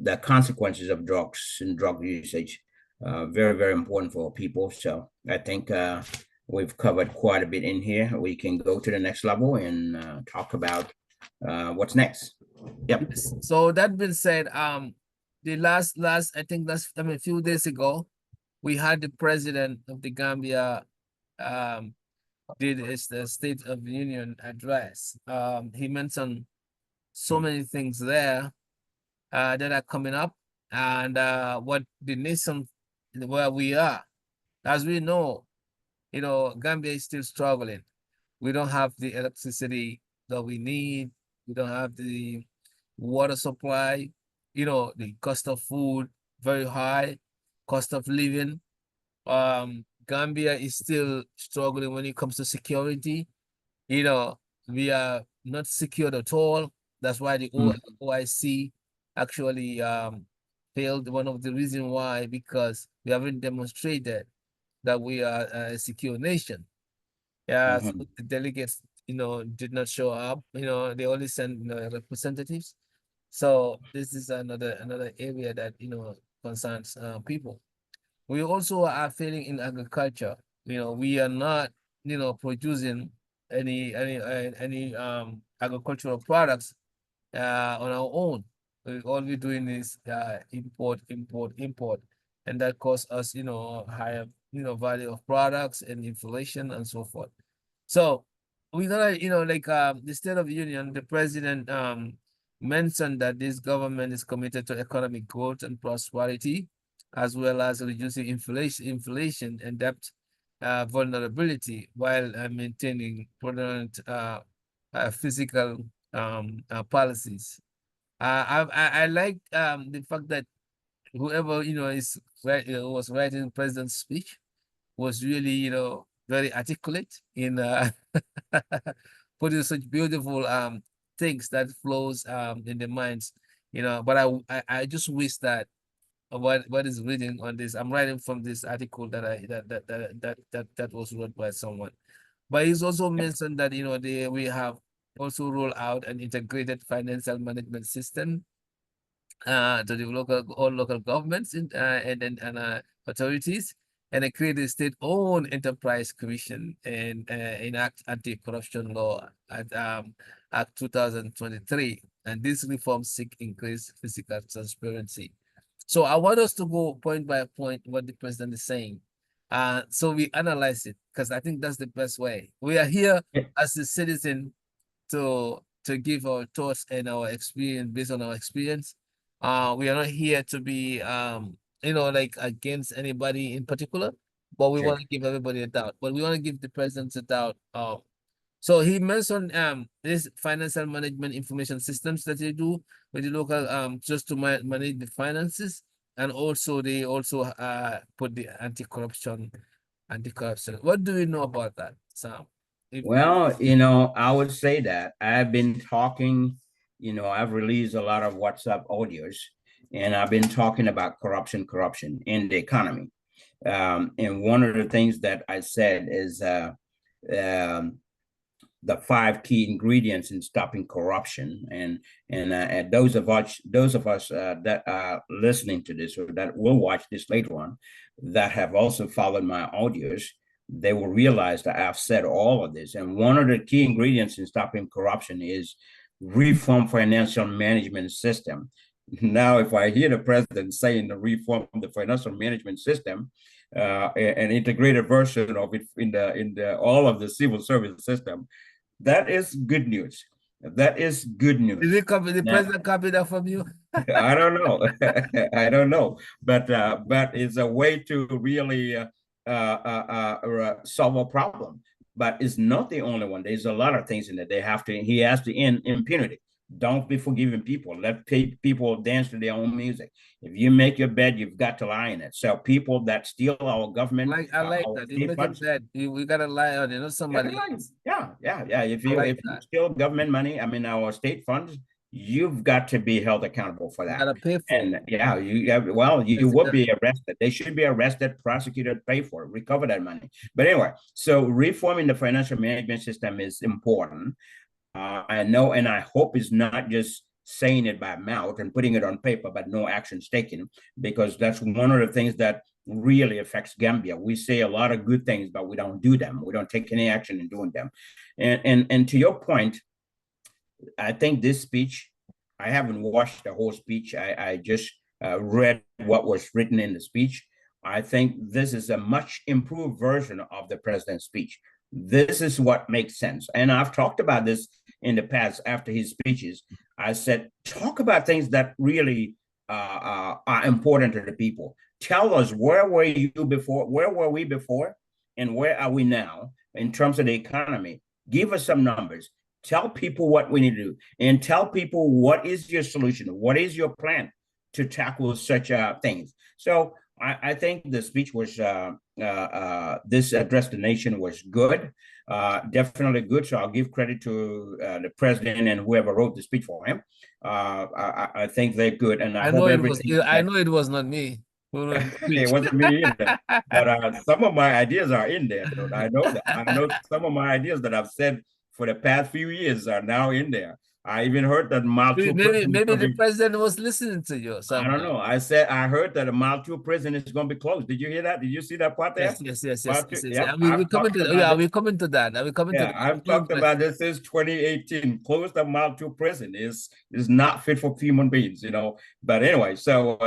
Speaker 2: the consequences of drugs and drug usage. Very, very important for people. So I think we've covered quite a bit in here. We can go to the next level and talk about what's next. Yep.
Speaker 1: Yes. So that being said, the last I think that's I mean a few days ago, we had the president of the Gambia did his the State of the Union address. He mentioned so many things there that are coming up and what the nation where we are. As we know, Gambia is still struggling. We don't have the electricity that we need. We don't have the water supply. The cost of food very high, cost of living. Gambia is still struggling when it comes to security. You know, we are not secured at all. That's why the OIC actually failed. One of the reasons why, because we haven't demonstrated that we are a secure nation. Yeah, so
Speaker 2: Mhm.
Speaker 1: the delegates, did not show up. They only sent representatives. So this is another area that concerns people. We also are failing in agriculture. We are not producing any agricultural products on our own. All we're doing is import, import, import, and that costs us higher value of products and inflation and so forth. So we're gonna, like the State of the Union, the president mentioned that this government is committed to economic growth and prosperity, as well as reducing inflation and debt vulnerability while maintaining prudent fiscal policies. I like the fact that whoever is was writing the president's speech was really, very articulate in putting such beautiful things that flows in the minds, But I just wish that what is written on this. I'm writing from this article that was wrote by someone. But he's also mentioned that we have also rolled out an integrated financial management system to the all local governments and authorities, and create a state-owned enterprise commission and enact anti-corruption law at Act 2023. And these reforms seek increased physical transparency. So I want us to go point by point what the president is saying. So we analyze it because I think that's the best way. We are here as a citizen to give our thoughts and our experience based on our experience. We are not here to be like against anybody in particular, but we
Speaker 2: Sure.
Speaker 1: want to give everybody a doubt. But we want to give the president a doubt. So he mentioned this financial management information systems that they do with the local just to manage the finances, and also they also put the anti-corruption. What do you know about that, Sam? If
Speaker 2: Well, I would say that I've been talking, I've released a lot of WhatsApp audios, and I've been talking about corruption in the economy. And one of the things that I said is um, the five key ingredients in stopping corruption. And those of us that are listening to this or that will watch this later on, that have also followed my audios, they will realize that I've said all of this. And one of the key ingredients in stopping corruption is reform financial management system. Now, if I hear the president saying to reform the financial management system, an integrated version of it in the all of the civil service system, that is good news. That is good
Speaker 1: did
Speaker 2: news.
Speaker 1: they copy the
Speaker 2: Now,
Speaker 1: president copy that from you?
Speaker 2: I don't know. I don't know, but it's a way to really solve a problem. but it's not the only one. There's a lot of things in there. He has to end impunity. Don't be forgiving people. Let people dance to their own music. If you make your bed, you've got to lie in it. So people that steal our government,
Speaker 1: I like
Speaker 2: our
Speaker 1: that. You
Speaker 2: state
Speaker 1: make a
Speaker 2: funds,
Speaker 1: bet. We gotta lie on,
Speaker 2: yeah,
Speaker 1: somebody else.
Speaker 2: yeah. If
Speaker 1: I
Speaker 2: you
Speaker 1: like
Speaker 2: if you
Speaker 1: that.
Speaker 2: steal government money, I mean our state funds, you've got to be held accountable for
Speaker 1: You
Speaker 2: that.
Speaker 1: gotta pay for it.
Speaker 2: And yeah, you
Speaker 1: It's
Speaker 2: will be arrested. They should be arrested, prosecuted, pay for it, recover that money. But anyway, so reforming the financial management system is important. I know, and I hope it's not just saying it by mouth and putting it on paper, but no actions taken, because that's one of the things that really affects Gambia. We say a lot of good things, but we don't do them. We don't take any action in doing them. And to your point, I think this speech, I haven't watched the whole speech. I just read what was written in the speech. I think this is a much improved version of the president's speech. This is what makes sense. And I've talked about this in the past after his speeches. I said, talk about things that really are important to the people. Tell us, where were you before? Where were we before? And where are we now in terms of the economy? Give us some numbers. Tell people what we need to do, and tell people what is your solution, what is your plan to tackle such things. So I think the speech was this address the nation was good, definitely good. So I'll give credit to the president and whoever wrote the speech for him. I think they're good, and I hope everything.
Speaker 1: I know it was not me who wrote the
Speaker 2: It
Speaker 1: speech.
Speaker 2: wasn't me either. But some of my ideas are in there, though. I know that. I know some of my ideas that I've said for the past few years are now in there. I even heard that mile two prison is
Speaker 1: Maybe
Speaker 2: going to
Speaker 1: the
Speaker 2: be.
Speaker 1: president was listening to you
Speaker 2: I don't
Speaker 1: somehow.
Speaker 2: know. I heard that a mile two prison is going to be closed. Did you hear that? Did you see that part there? Mile two,
Speaker 1: Yes.
Speaker 2: yep,
Speaker 1: We
Speaker 2: I've
Speaker 1: coming
Speaker 2: talked
Speaker 1: to
Speaker 2: about
Speaker 1: yeah,
Speaker 2: this.
Speaker 1: we coming to that. Are we coming to
Speaker 2: Yeah,
Speaker 1: that?
Speaker 2: I've talked about this since 2018. Closed the mile two prison is not fit for human beings, you know. But anyway, so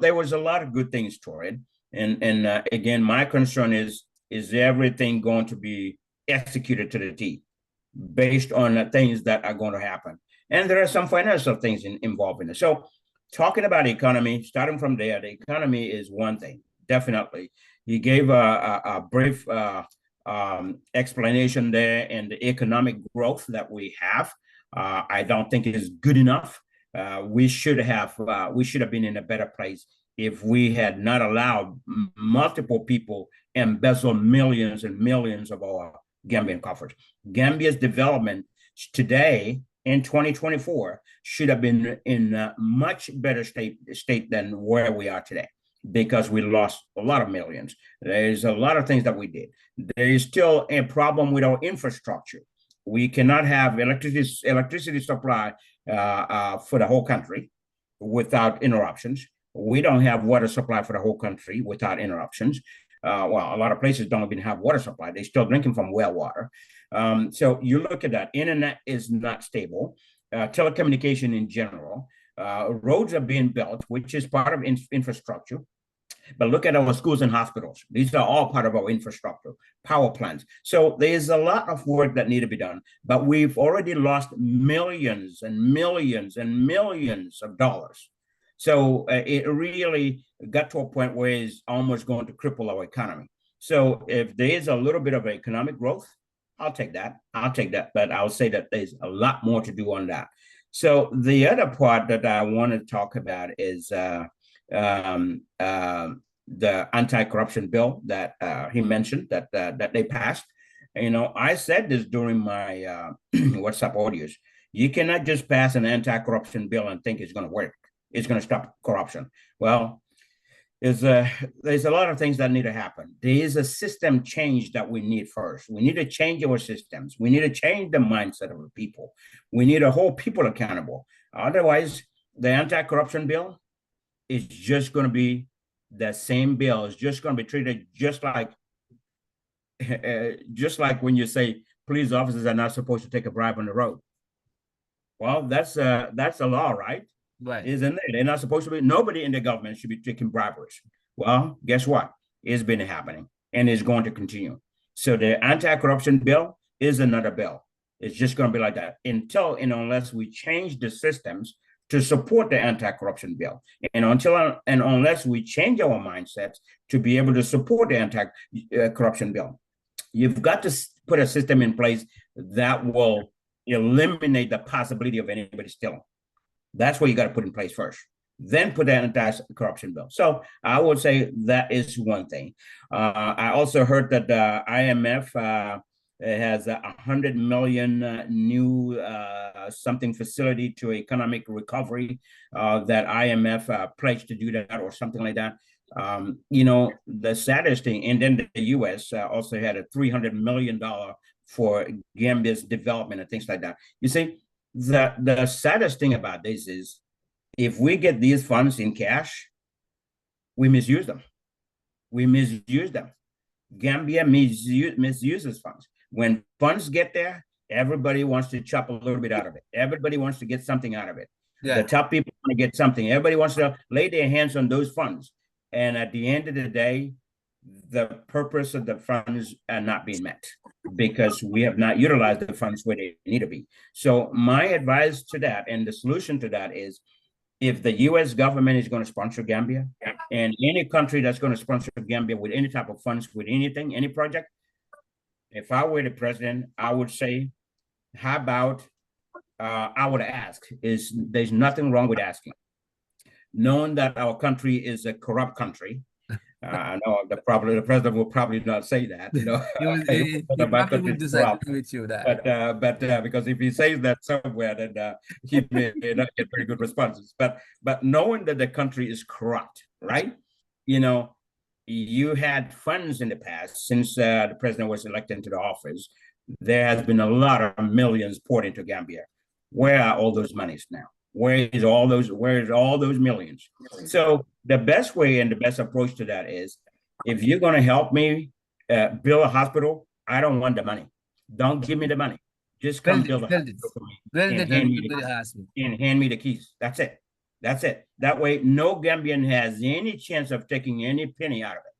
Speaker 2: there was a lot of good things to it. And again, my concern is everything going to be executed to the T based on the things that are going to happen? And there are some financial things involved in it. So talking about the economy, starting from there, the economy is one thing, definitely. He gave a brief explanation there, and the economic growth that we have, I don't think it is good enough. We should have been in a better place if we had not allowed multiple people embezzle millions and millions of our Gambian coffers. Gambia's development today in 2024 should have been in a much better state than where we are today, because we lost a lot of millions. There's a lot of things that we did. There is still a problem with our infrastructure. We cannot have electricity supply for the whole country without interruptions. We don't have water supply for the whole country without interruptions. Well, a lot of places don't even have water supply. They're still drinking from well water. So you look at that. Internet is not stable. Telecommunication in general. Roads are being built, which is part of infrastructure. But look at our schools and hospitals. These are all part of our infrastructure, power plants. So there's a lot of work that need to be done, but we've already lost millions and millions and millions of dollars. So it really got to a point where it's almost going to cripple our economy. So if there is a little bit of economic growth, I'll take that. I'll take that. But I'll say that there's a lot more to do on that. So the other part that I want to talk about is the anti-corruption bill that he mentioned that they passed. You know, I said this during my WhatsApp audios. You cannot just pass an anti-corruption bill and think it's going to work. It's going to stop corruption. Well, there's a lot of things that need to happen. There is a system change that we need first. We need to change our systems. We need to change the mindset of the people. We need to hold people accountable. Otherwise, the anti-corruption bill is just going to be the same bill. It's just going to be treated just like when you say police officers are not supposed to take a bribe on the road. Well, that's a law, right?
Speaker 1: Right.
Speaker 2: Isn't it? They're not supposed to be. Nobody in the government should be taking briberies. Well, guess what? It's been happening, and it's going to continue. So the anti-corruption bill is another bill. It's just going to be like that until and unless we change the systems to support the anti-corruption bill. And unless we change our mindsets to be able to support the anti-corruption bill, You've got to put a system in place that will eliminate the possibility of anybody stealing. That's what you got to put in place first. Then put an anti-corruption bill. So I would say that is one thing. I also heard that the IMF has 100 million new something facility to economic recovery that IMF pledged to do that or something like that. The saddest thing, and then the U.S. Also had a $300 million for Gambia's development and things like that. You see, the saddest thing about this is if we get these funds in cash, we misuse them. We misuse them. Gambia misuses funds. When funds get there, everybody wants to chop a little bit out of it. Everybody wants to get something out of it. Yeah. The top people want to get something. Everybody wants to lay their hands on those funds. And at the end of the day, the purpose of the funds are not being met because we have not utilized the funds where they need to be. So my advice to that and the solution to that is if the U.S. government is going to sponsor Gambia and any country that's going to sponsor Gambia with any type of funds, with anything, any project, if I were the president, I would say, how about, I would ask, there's nothing wrong with asking. Knowing that our country is a corrupt country, I know the president will probably not say that.
Speaker 1: He probably would disagree with you that.
Speaker 2: But because if he says that somewhere, then he may not get very good responses. But knowing that the country is corrupt, right? You had funds in the past since the president was elected into the office. There has been a lot of millions poured into Gambia. Where are all those monies now? Where is all those millions? So the best way and the best approach to that is, if you're going to help me build a hospital, I don't want the money. Don't give me the money. Just come build a hospital for me and hand me the keys. That's it. That way, no Gambian has any chance of taking any penny out of it.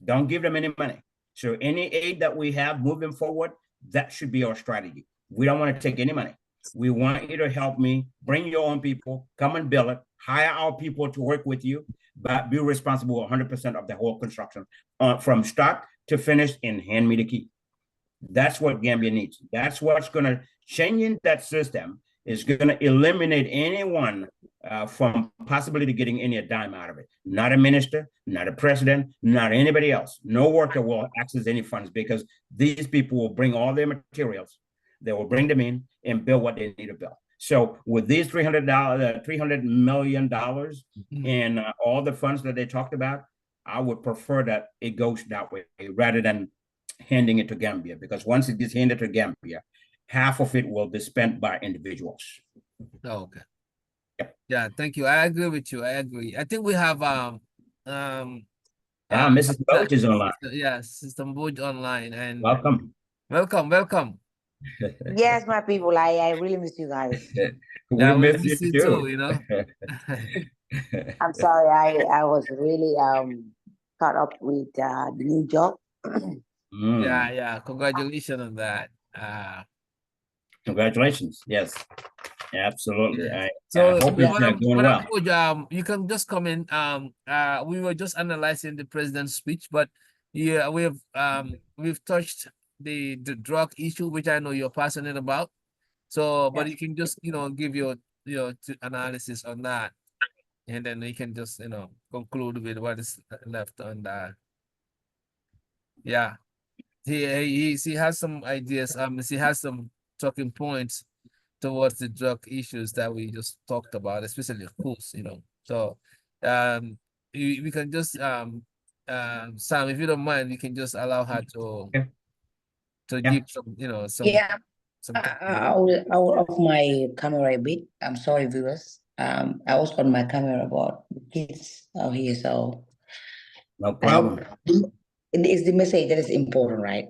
Speaker 2: Don't give them any money. So any aid that we have moving forward, that should be our strategy. We don't want to take any money. We want you to help me, bring your own people, come and build it, hire our people to work with you, but be responsible 100% of the whole construction from start to finish and hand me the key. That's what Gambia needs. That's what's going to change that system is going to eliminate anyone from possibility getting any dime out of it. Not a minister, not a president, not anybody else. No worker will access any funds because these people will bring all their materials. They will bring them in and build what they need to build. So with these $300 million and all the funds that they talked about, I would prefer that it goes that way rather than handing it to Gambia, because once it gets handed to Gambia, half of it will be spent by individuals.
Speaker 1: Oh, okay. Yep. Yeah, thank you. I agree with you. I agree. I think we have
Speaker 2: Mrs. Boach is online.
Speaker 1: Yeah, Sister Boach online, and welcome.
Speaker 3: Yes, my people. I really miss you guys.
Speaker 2: We miss you
Speaker 1: too.
Speaker 3: I'm sorry. I was really caught up with the new job.
Speaker 1: Yeah. Congratulations on that.
Speaker 2: Congratulations. Yes, absolutely.
Speaker 1: Yeah.
Speaker 2: I hope it's going well.
Speaker 1: You can just comment. We were just analyzing the president's speech, but yeah, we've touched the drug issue, which I know you're passionate about. So, but you can just give your analysis on that, and then you can just conclude with what is left on that. Yeah, he has some ideas. He has some talking points towards the drug issues that we just talked about, especially Kush. So, we can just Sam, if you don't mind, we can just allow her to give some
Speaker 3: I will off my camera a bit. I'm sorry, viewers. I was on my camera about kids out here, so
Speaker 2: no problem.
Speaker 3: It's the message that is important, right?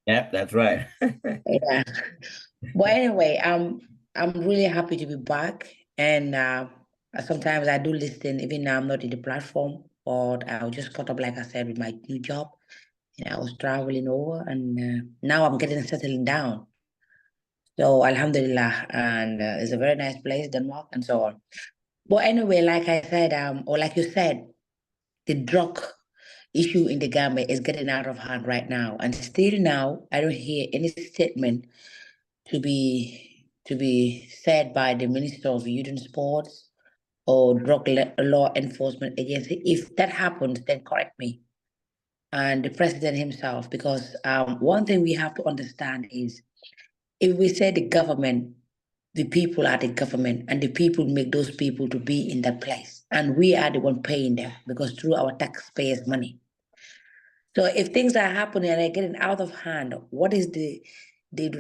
Speaker 2: Yeah, that's right.
Speaker 3: Yeah. But anyway, I'm really happy to be back, and sometimes I do listen, even now I'm not in the platform, but I was just caught up, like I said, with my new job. I was traveling over, and now I'm getting settling down. So Alhamdulillah, and it's a very nice place, Denmark, and so on. But anyway, like I said, or like you said, the drug issue in the Gambia is getting out of hand right now. And still now, I don't hear any statement to be said by the Minister of Youth and Sports or law enforcement agency. If that happens, then correct me. And the president himself, because one thing we have to understand is if we say the government, the people are the government, and the people make those people to be in that place, and we are the one paying them because through our taxpayers' money. So if things are happening and they're getting out of hand, what is the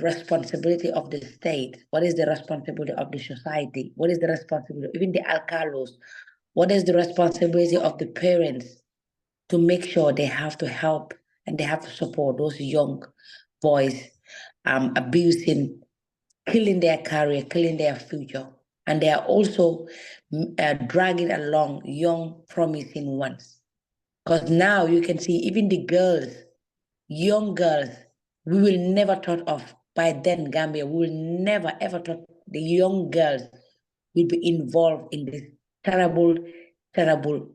Speaker 3: responsibility of the state? What is the responsibility of the society? What is the responsibility, even the alcalos? What is the responsibility of the parents to make sure they have to help and they have to support those young boys abusing, killing their career, killing their future? And they are also dragging along young, promising ones. Because now you can see even the girls, young girls, we will never thought of by then Gambia, we will never ever thought the young girls will be involved in this terrible, terrible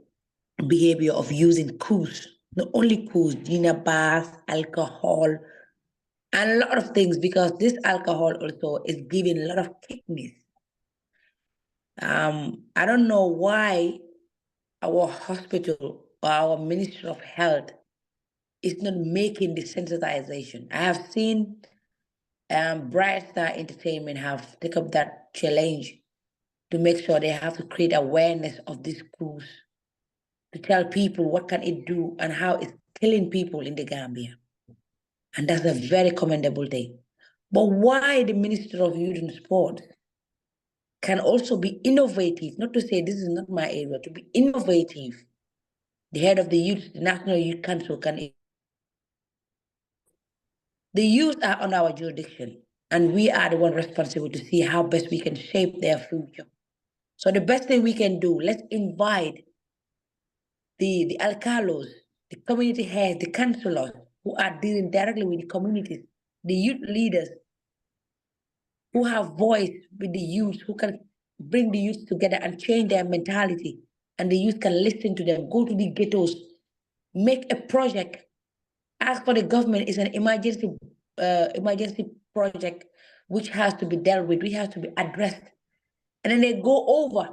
Speaker 3: behavior of using Kush. Not only Kush, dinner bars, alcohol, and a lot of things because this alcohol also is giving a lot of kidneys. I don't know why our hospital or our Ministry of Health is not making the sensitization. I have seen Bright Star Entertainment have taken up that challenge to make sure they have to create awareness of this cruise, to tell people what can it do and how it's killing people in the Gambia. And that's a very commendable thing. But why the Minister of Youth and Sport can also be innovative, not to say this is not my area, to be innovative. The head of the youth, the National Youth Council can. The youth are on our jurisdiction, and we are the one responsible to see how best we can shape their future. So the best thing we can do, let's invite the alcalos, the community heads, the councillors who are dealing directly with the communities, the youth leaders who have voice with the youth, who can bring the youth together and change their mentality. And the youth can listen to them, go to the ghettos, make a project, ask for the government. It's an emergency project which has to be dealt with, which has to be addressed. And then they go over,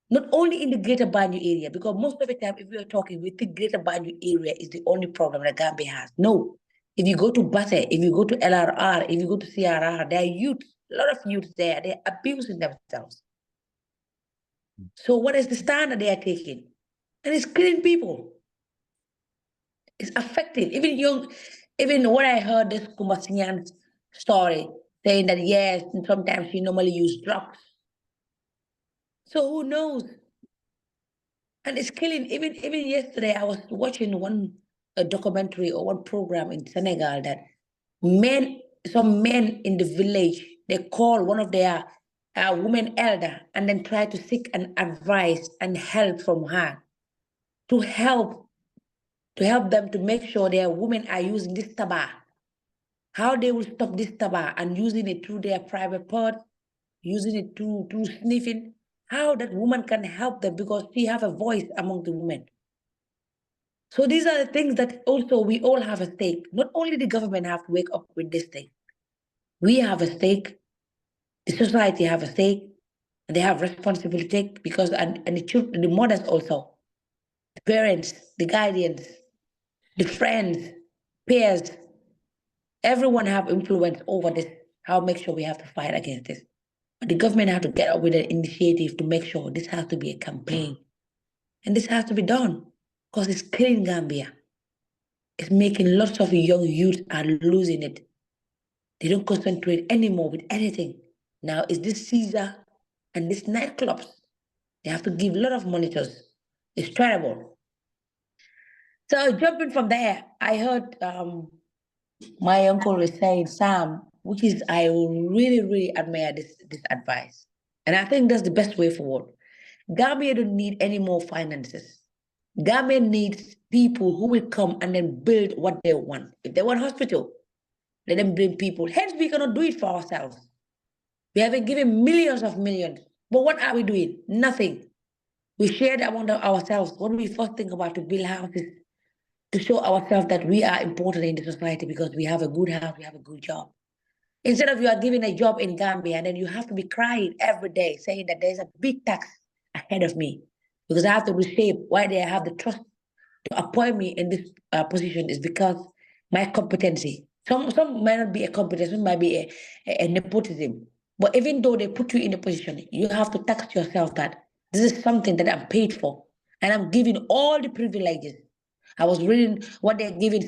Speaker 3: not only in the Greater Banyu area, because most of the time, if we are talking, we think Greater Banyu area is the only problem that Gambia has. No. If you go to Basse, if you go to LRR, if you go to CRR, there are youth, a lot of youth there, they're abusing themselves. So what is the standard they are taking? And it's killing people. It's affecting, even when I heard this Kumasinyan story, saying that yes, sometimes she normally use drugs. So who knows? And it's killing. Even yesterday, I was watching a documentary or one program in Senegal that some men in the village, they call one of their women elder and then try to seek an advice and help from her to help them to make sure their women are using this tobacco. How they will stop this tobacco and using it through their private part, using it through sniffing. How that woman can help them because she have a voice among the women. So these are the things that also we all have a stake. Not only the government have to wake up with this thing. We have a stake, the society have a stake, and they have responsibility to take because and the children, the mothers also, the parents, the guardians, the friends, peers, everyone have influence over this, how make sure we have to fight against this. But the government have to get up with an initiative to make sure this has to be a campaign. And this has to be done because it's killing Gambia. It's making lots of young youth are losing it. They don't concentrate anymore with anything. Now it's this Ceesay and these nightclubs. They have to give a lot of monitors. It's terrible. So jumping from there, I heard my uncle was saying, Sam, which is I really, really admire this advice. And I think that's the best way forward. Gambia don't need any more finances. Gambia needs people who will come and then build what they want. If they want hospital, let them bring people. Hence, we cannot do it for ourselves. We have been given millions of millions. But what are we doing? Nothing. We share the amount of ourselves. What do we first think about to build houses, to show ourselves that we are important in the society because we have a good house, we have a good job. Instead of you are given a job in Gambia and then you have to be crying every day saying that there's a big tax ahead of me because I have to reshape why they have the trust to appoint me in this position is because my competency. Some might not be a competence, some might be a nepotism. But even though they put you in a position, you have to tax yourself that this is something that I'm paid for, and I'm given all the privileges. I was reading what they're giving.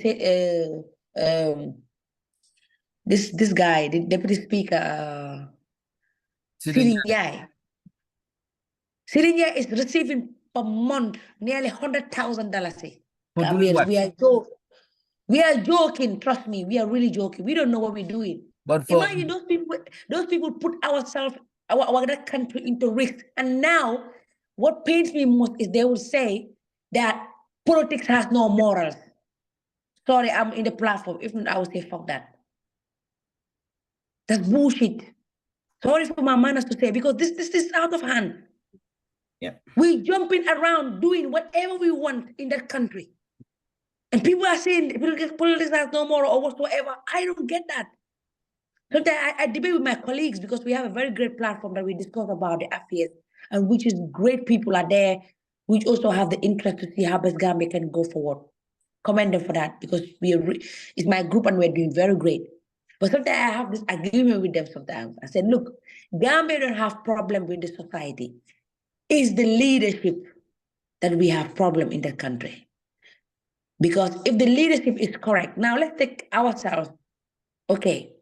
Speaker 3: This guy, the deputy speaker,
Speaker 1: Sitting
Speaker 3: Sirinyai. Sirinyai is receiving per month nearly $100,000.
Speaker 1: for doing
Speaker 3: Gambians,
Speaker 1: what?
Speaker 3: we are joking. Trust me, we are really joking. We don't know what we're doing.
Speaker 1: But for
Speaker 3: Imagine those people put our country into risk. And now, what pains me most is they will say that politics has no morals. Sorry, I'm in the platform. If not, I would say fuck that. That's bullshit. Sorry for my manners to say because this is out of hand.
Speaker 2: Yeah.
Speaker 3: We jumping around doing whatever we want in that country. And people are saying politics has no more or whatsoever. I don't get that. Sometimes I debate with my colleagues because we have a very great platform that we discuss about the affairs, and which is great people are there, which also have the interest to see how Best Gambia can go forward. Commend them for that because it's my group and we're doing very great. But sometimes I have this agreement with them sometimes. I said, look, Gambia don't have problem with the society. It's the leadership that we have problem in the country. Because if the leadership is correct, now let's take ourselves. Okay,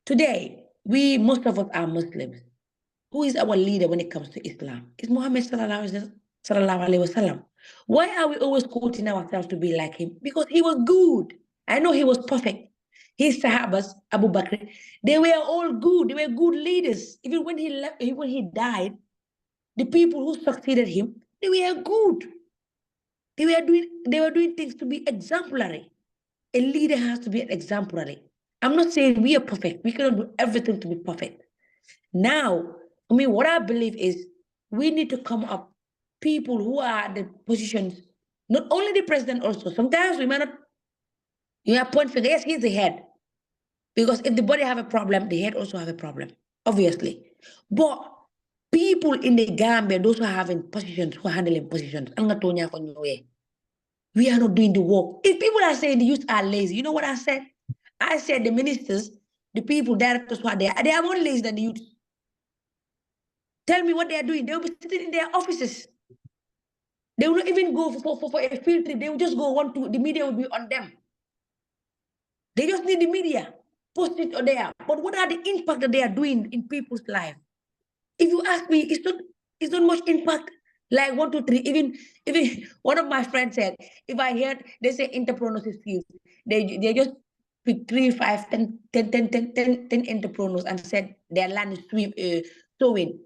Speaker 3: today, most of us are Muslims. Who is our leader when it comes to Islam? It's Muhammad sallallahu alaihi wasallam. Why are we always quoting ourselves to be like him? Because he was good. I know he was perfect. His Sahabas, Abu Bakr, they were all good. They were good leaders. Even when he left, even when he died, the people who succeeded him, they were good. They were doing things to be exemplary. A leader has to be exemplary. I'm not saying we are perfect. We cannot do everything to be perfect. Now, what I believe is we need to come up people who are at the positions, not only the president also. Sometimes we might not, you have point figure, yes, he's the head. Because if the body have a problem, the head also have a problem, obviously. But people in the Gambia, those who are having positions, who are handling positions, we are not doing the work. If people are saying the youth are lazy, you know what I said? I said the ministers, the people, directors who are there, they are more lazy than the youth. Tell me what they are doing. They will be sitting in their offices. They will not even go for a field trip. They will just go the media will be on them. They just need the media. Post it there. But what are the impact that they are doing in people's life? If you ask me, it's not much impact. Like 1, 2, 3. Even one of my friends said, if I hear they say entrepreneurship skills, they just pick 3, 5, 10 entrepreneurs and said their land is sowing.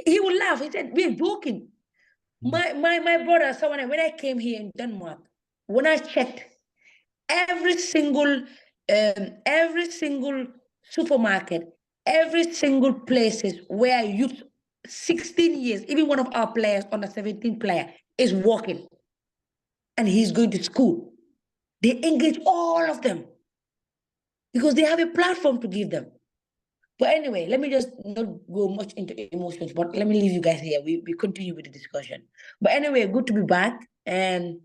Speaker 3: He would laugh. He said, we're joking. My brother, Sawaneh, when I came here in Denmark, when I checked every single supermarket, every single places where youth 16 years, even one of our players on the 17 player is working and he's going to school. They engage all of them because they have a platform to give them. But anyway, let me just not go much into emotions, but let me leave you guys here. We continue with the discussion. But anyway, good to be back. And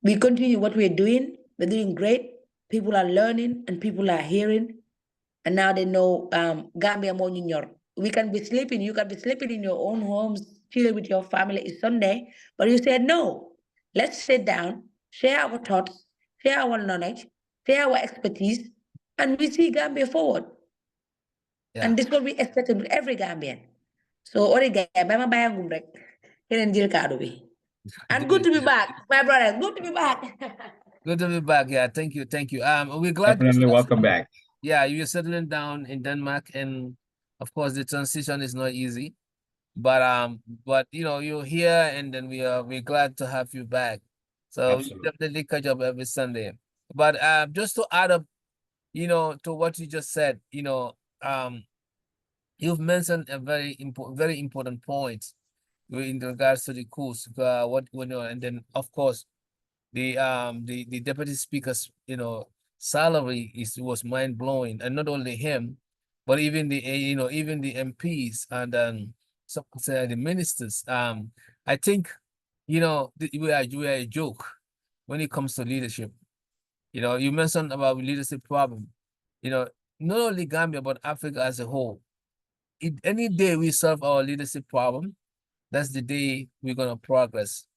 Speaker 3: we continue what we're doing. We're doing great. People are learning and people are hearing. And now they know Gambia mo ñu ñor. We can be sleeping. You can be sleeping in your own homes, chilling with your family. It's Sunday. But you said, no, let's sit down, share our thoughts, share our knowledge, share our expertise, and we see Gambia forward.
Speaker 1: yeah.
Speaker 3: And this will be expected with every Gambian. So, Gambia, and good to be back, my brother. Good to be back.
Speaker 1: Good to be back. Yeah, thank you. We're glad
Speaker 2: Definitely welcome back.
Speaker 1: Yeah, you're settling down in Denmark, and of course the transition is not easy. But you're here, and then we're glad to have you back. So we
Speaker 2: Absolutely.
Speaker 1: definitely catch up every Sunday. But just to add up, to what you just said, you've mentioned a very important point in regards to the Kush, what went on, and then of course the deputy speaker's salary was mind blowing, and not only him, but even the even the MPs and some say the ministers. I think we are a joke when it comes to leadership. You mentioned about leadership problem. You know, not only Gambia but Africa as a whole. Any day we solve our leadership problem, that's the day we're gonna progress.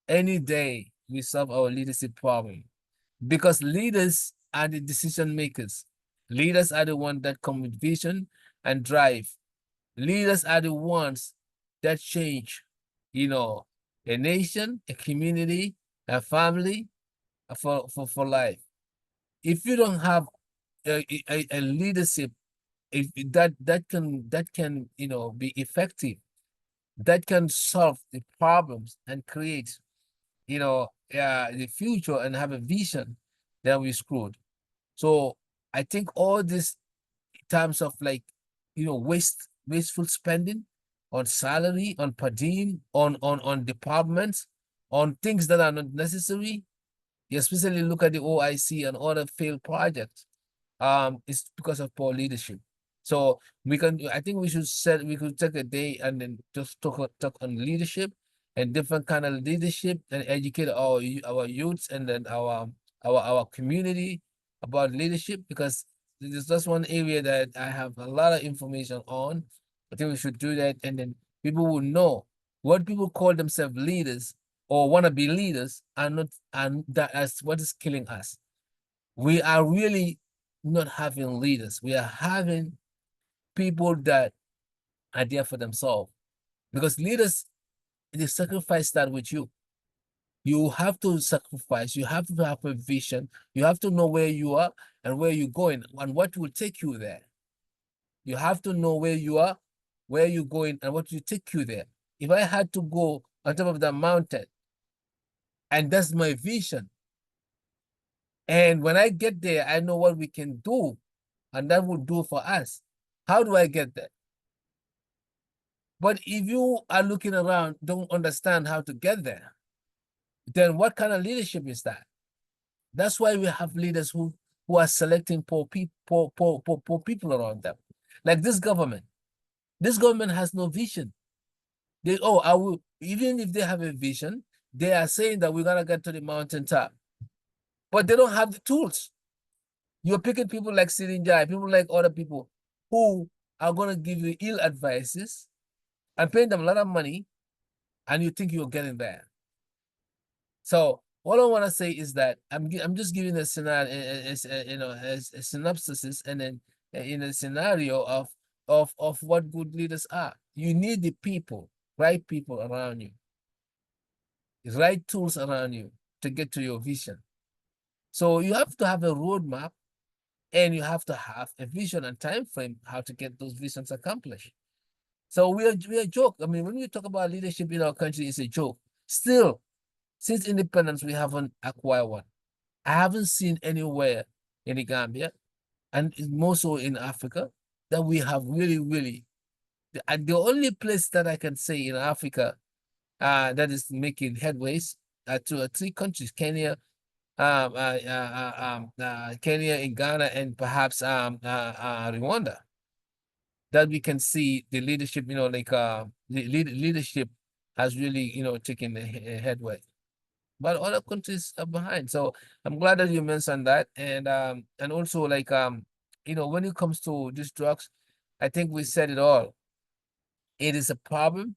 Speaker 1: Any day we solve our leadership problem, because leaders are the decision makers. Leaders are the ones that come with vision and drive. Leaders are the ones that change, you know, a nation, a community, a family, for life. If you don't have a leadership, if that can be effective, that can solve the problems and create the future and have a vision, then we screwed. So I think all this terms of like wasteful spending on salary, on per diem, on departments, on things that are not necessary. You especially look at the OIC and other failed projects. It's because of poor leadership. So I think we could take a day and then just talk on leadership and different kind of leadership, and educate our youths and then our community about leadership, because this is just one area that I have a lot of information on. I think we should do that, and then people will know what people call themselves leaders or want to be leaders are not, and that's what is killing us. We are really not having leaders. We are having people that are there for themselves. Because leaders, they sacrifice that with you. You have to sacrifice. You have to have a vision. You have to know where you are and where you're going and what will take you there. You have to know where you are, where you're going, and what will take you there. If I had to go on top of that mountain, and that's my vision, and when I get there, I know what we can do, and that will do for us. How do I get there? But if you are looking around, don't understand how to get there, then what kind of leadership is that? That's why we have leaders who are selecting poor people around them. Like this government. This government has no vision. I will, even if they have a vision, they are saying that we're gonna get to the mountaintop, but they don't have the tools. You're picking people like Sirinjai, people like other people who are gonna give you ill advices and paying them a lot of money, and you think you're getting there. So all I want to say is that I'm just giving a scenario, as a synopsis, and then in a scenario of what good leaders are. You need the right people around you, the right tools around you to get to your vision. So you have to have a roadmap, and you have to have a vision and time frame how to get those visions accomplished. So we are a joke. I mean, when we talk about leadership in our country, it's a joke. Still, since independence, we haven't acquired one. I haven't seen anywhere in the Gambia, and more so in Africa, that we have really, really. The only place that I can say in Africa that is making headways to three countries: Kenya, Kenya, in Ghana, and perhaps Rwanda. That we can see the leadership, leadership has really, taken a headway. But other countries are behind. So I'm glad that you mentioned that. And also when it comes to these drugs, I think we said it all. It is a problem,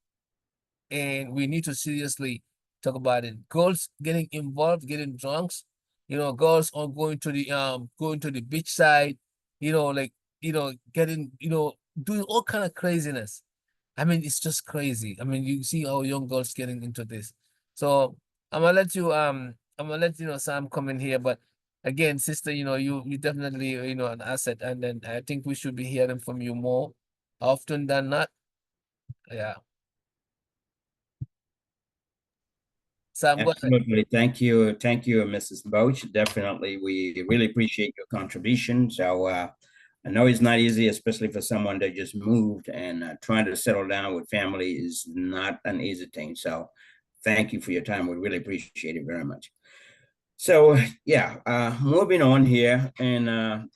Speaker 1: and we need to seriously talk about it. Girls getting involved, getting drunks, girls are going to the beach side, getting, doing all kind of craziness. I mean, it's just crazy. I mean, you see our young girls getting into this. So I'm gonna let Sam come in here. But again, sister, you definitely, an asset, and then I think we should be hearing from you more often than not. Yeah. Sam, go ahead.
Speaker 2: Absolutely. Thank you, Mrs. Bouch. Definitely, we really appreciate your contribution. So I know it's not easy, especially for someone that just moved, and trying to settle down with family is not an easy thing. So thank you for your time. We really appreciate it very much. So yeah, moving on here, and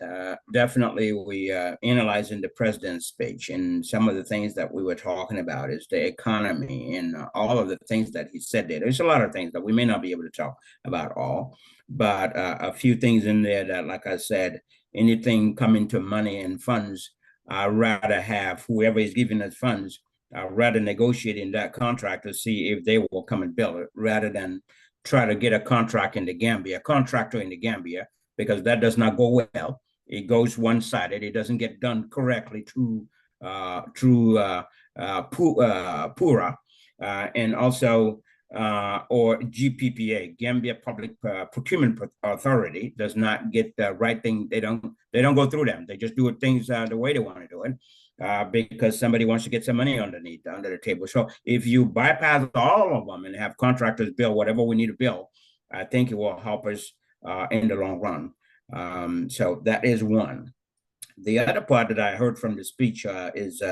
Speaker 2: definitely we analyzing the president's speech, and some of the things that we were talking about is the economy and all of the things that he said there. There's a lot of things that we may not be able to talk about all, but a few things in there that, like I said, anything coming to money and funds, I'd rather have whoever is giving us funds, rather negotiating that contract to see if they will come and build it, rather than try to get a contract in the Gambia, a contractor in the Gambia, because that does not go well. It goes one-sided. It doesn't get done correctly through PURA, and also or GPPA, Gambia Public Procurement Authority, does not get the right thing. They don't go through them. They just do things the way they want to do it. Because somebody wants to get some money under the table. So if you bypass all of them and have contractors build whatever we need to build, I think it will help us in the long run. So that is one. The other part that I heard from the speech is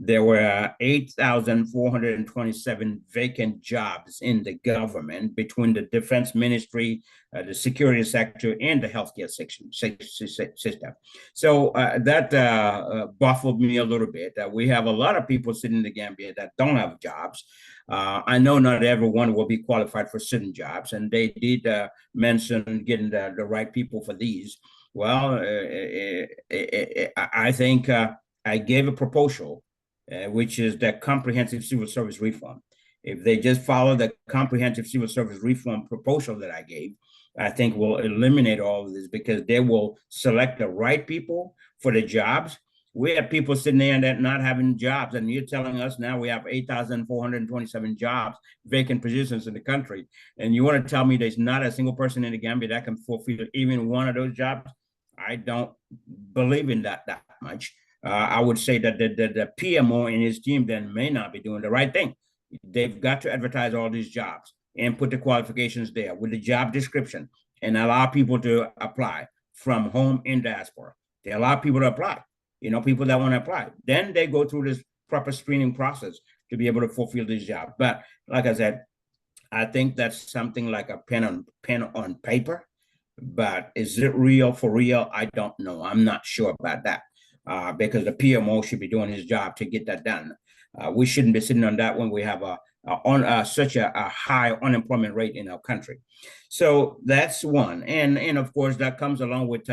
Speaker 2: there were 8,427 vacant jobs in the government between the defense ministry, the security sector, and the healthcare system. So that baffled me a little bit. We have a lot of people sitting in the Gambia that don't have jobs. I know not everyone will be qualified for certain jobs, and they did mention getting the right people for these. Well, I think I gave a proposal, which is the comprehensive civil service reform. If they just follow the comprehensive civil service reform proposal that I gave, I think will eliminate all of this, because they will select the right people for the jobs. We have people sitting there that not having jobs, and you're telling us now we have 8,427 jobs, vacant positions in the country, and you want to tell me there's not a single person in the Gambia that can fulfill even one of those jobs? I don't believe in that much. I would say that the PMO and his team then may not be doing the right thing. They've got to advertise all these jobs and put the qualifications there with the job description and allow people to apply from home and diaspora. They allow people to apply, people that want to apply. Then they go through this proper screening process to be able to fulfill this job. But like I said, I think that's something like a pen on paper. But is it real for real? I don't know. I'm not sure about that, because the PMO should be doing his job to get that done. We shouldn't be sitting on that when we have such a high unemployment rate in our country. So that's one. And of course, that comes along with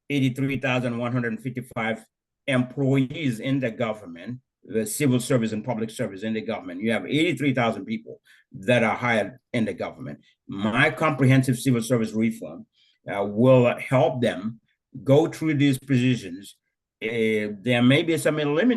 Speaker 2: 83,155 employees in the government, the civil service and public service in the government. You have 83,000 people that are hired in the government. My comprehensive civil service reform will help them go through these positions. There may be some elimination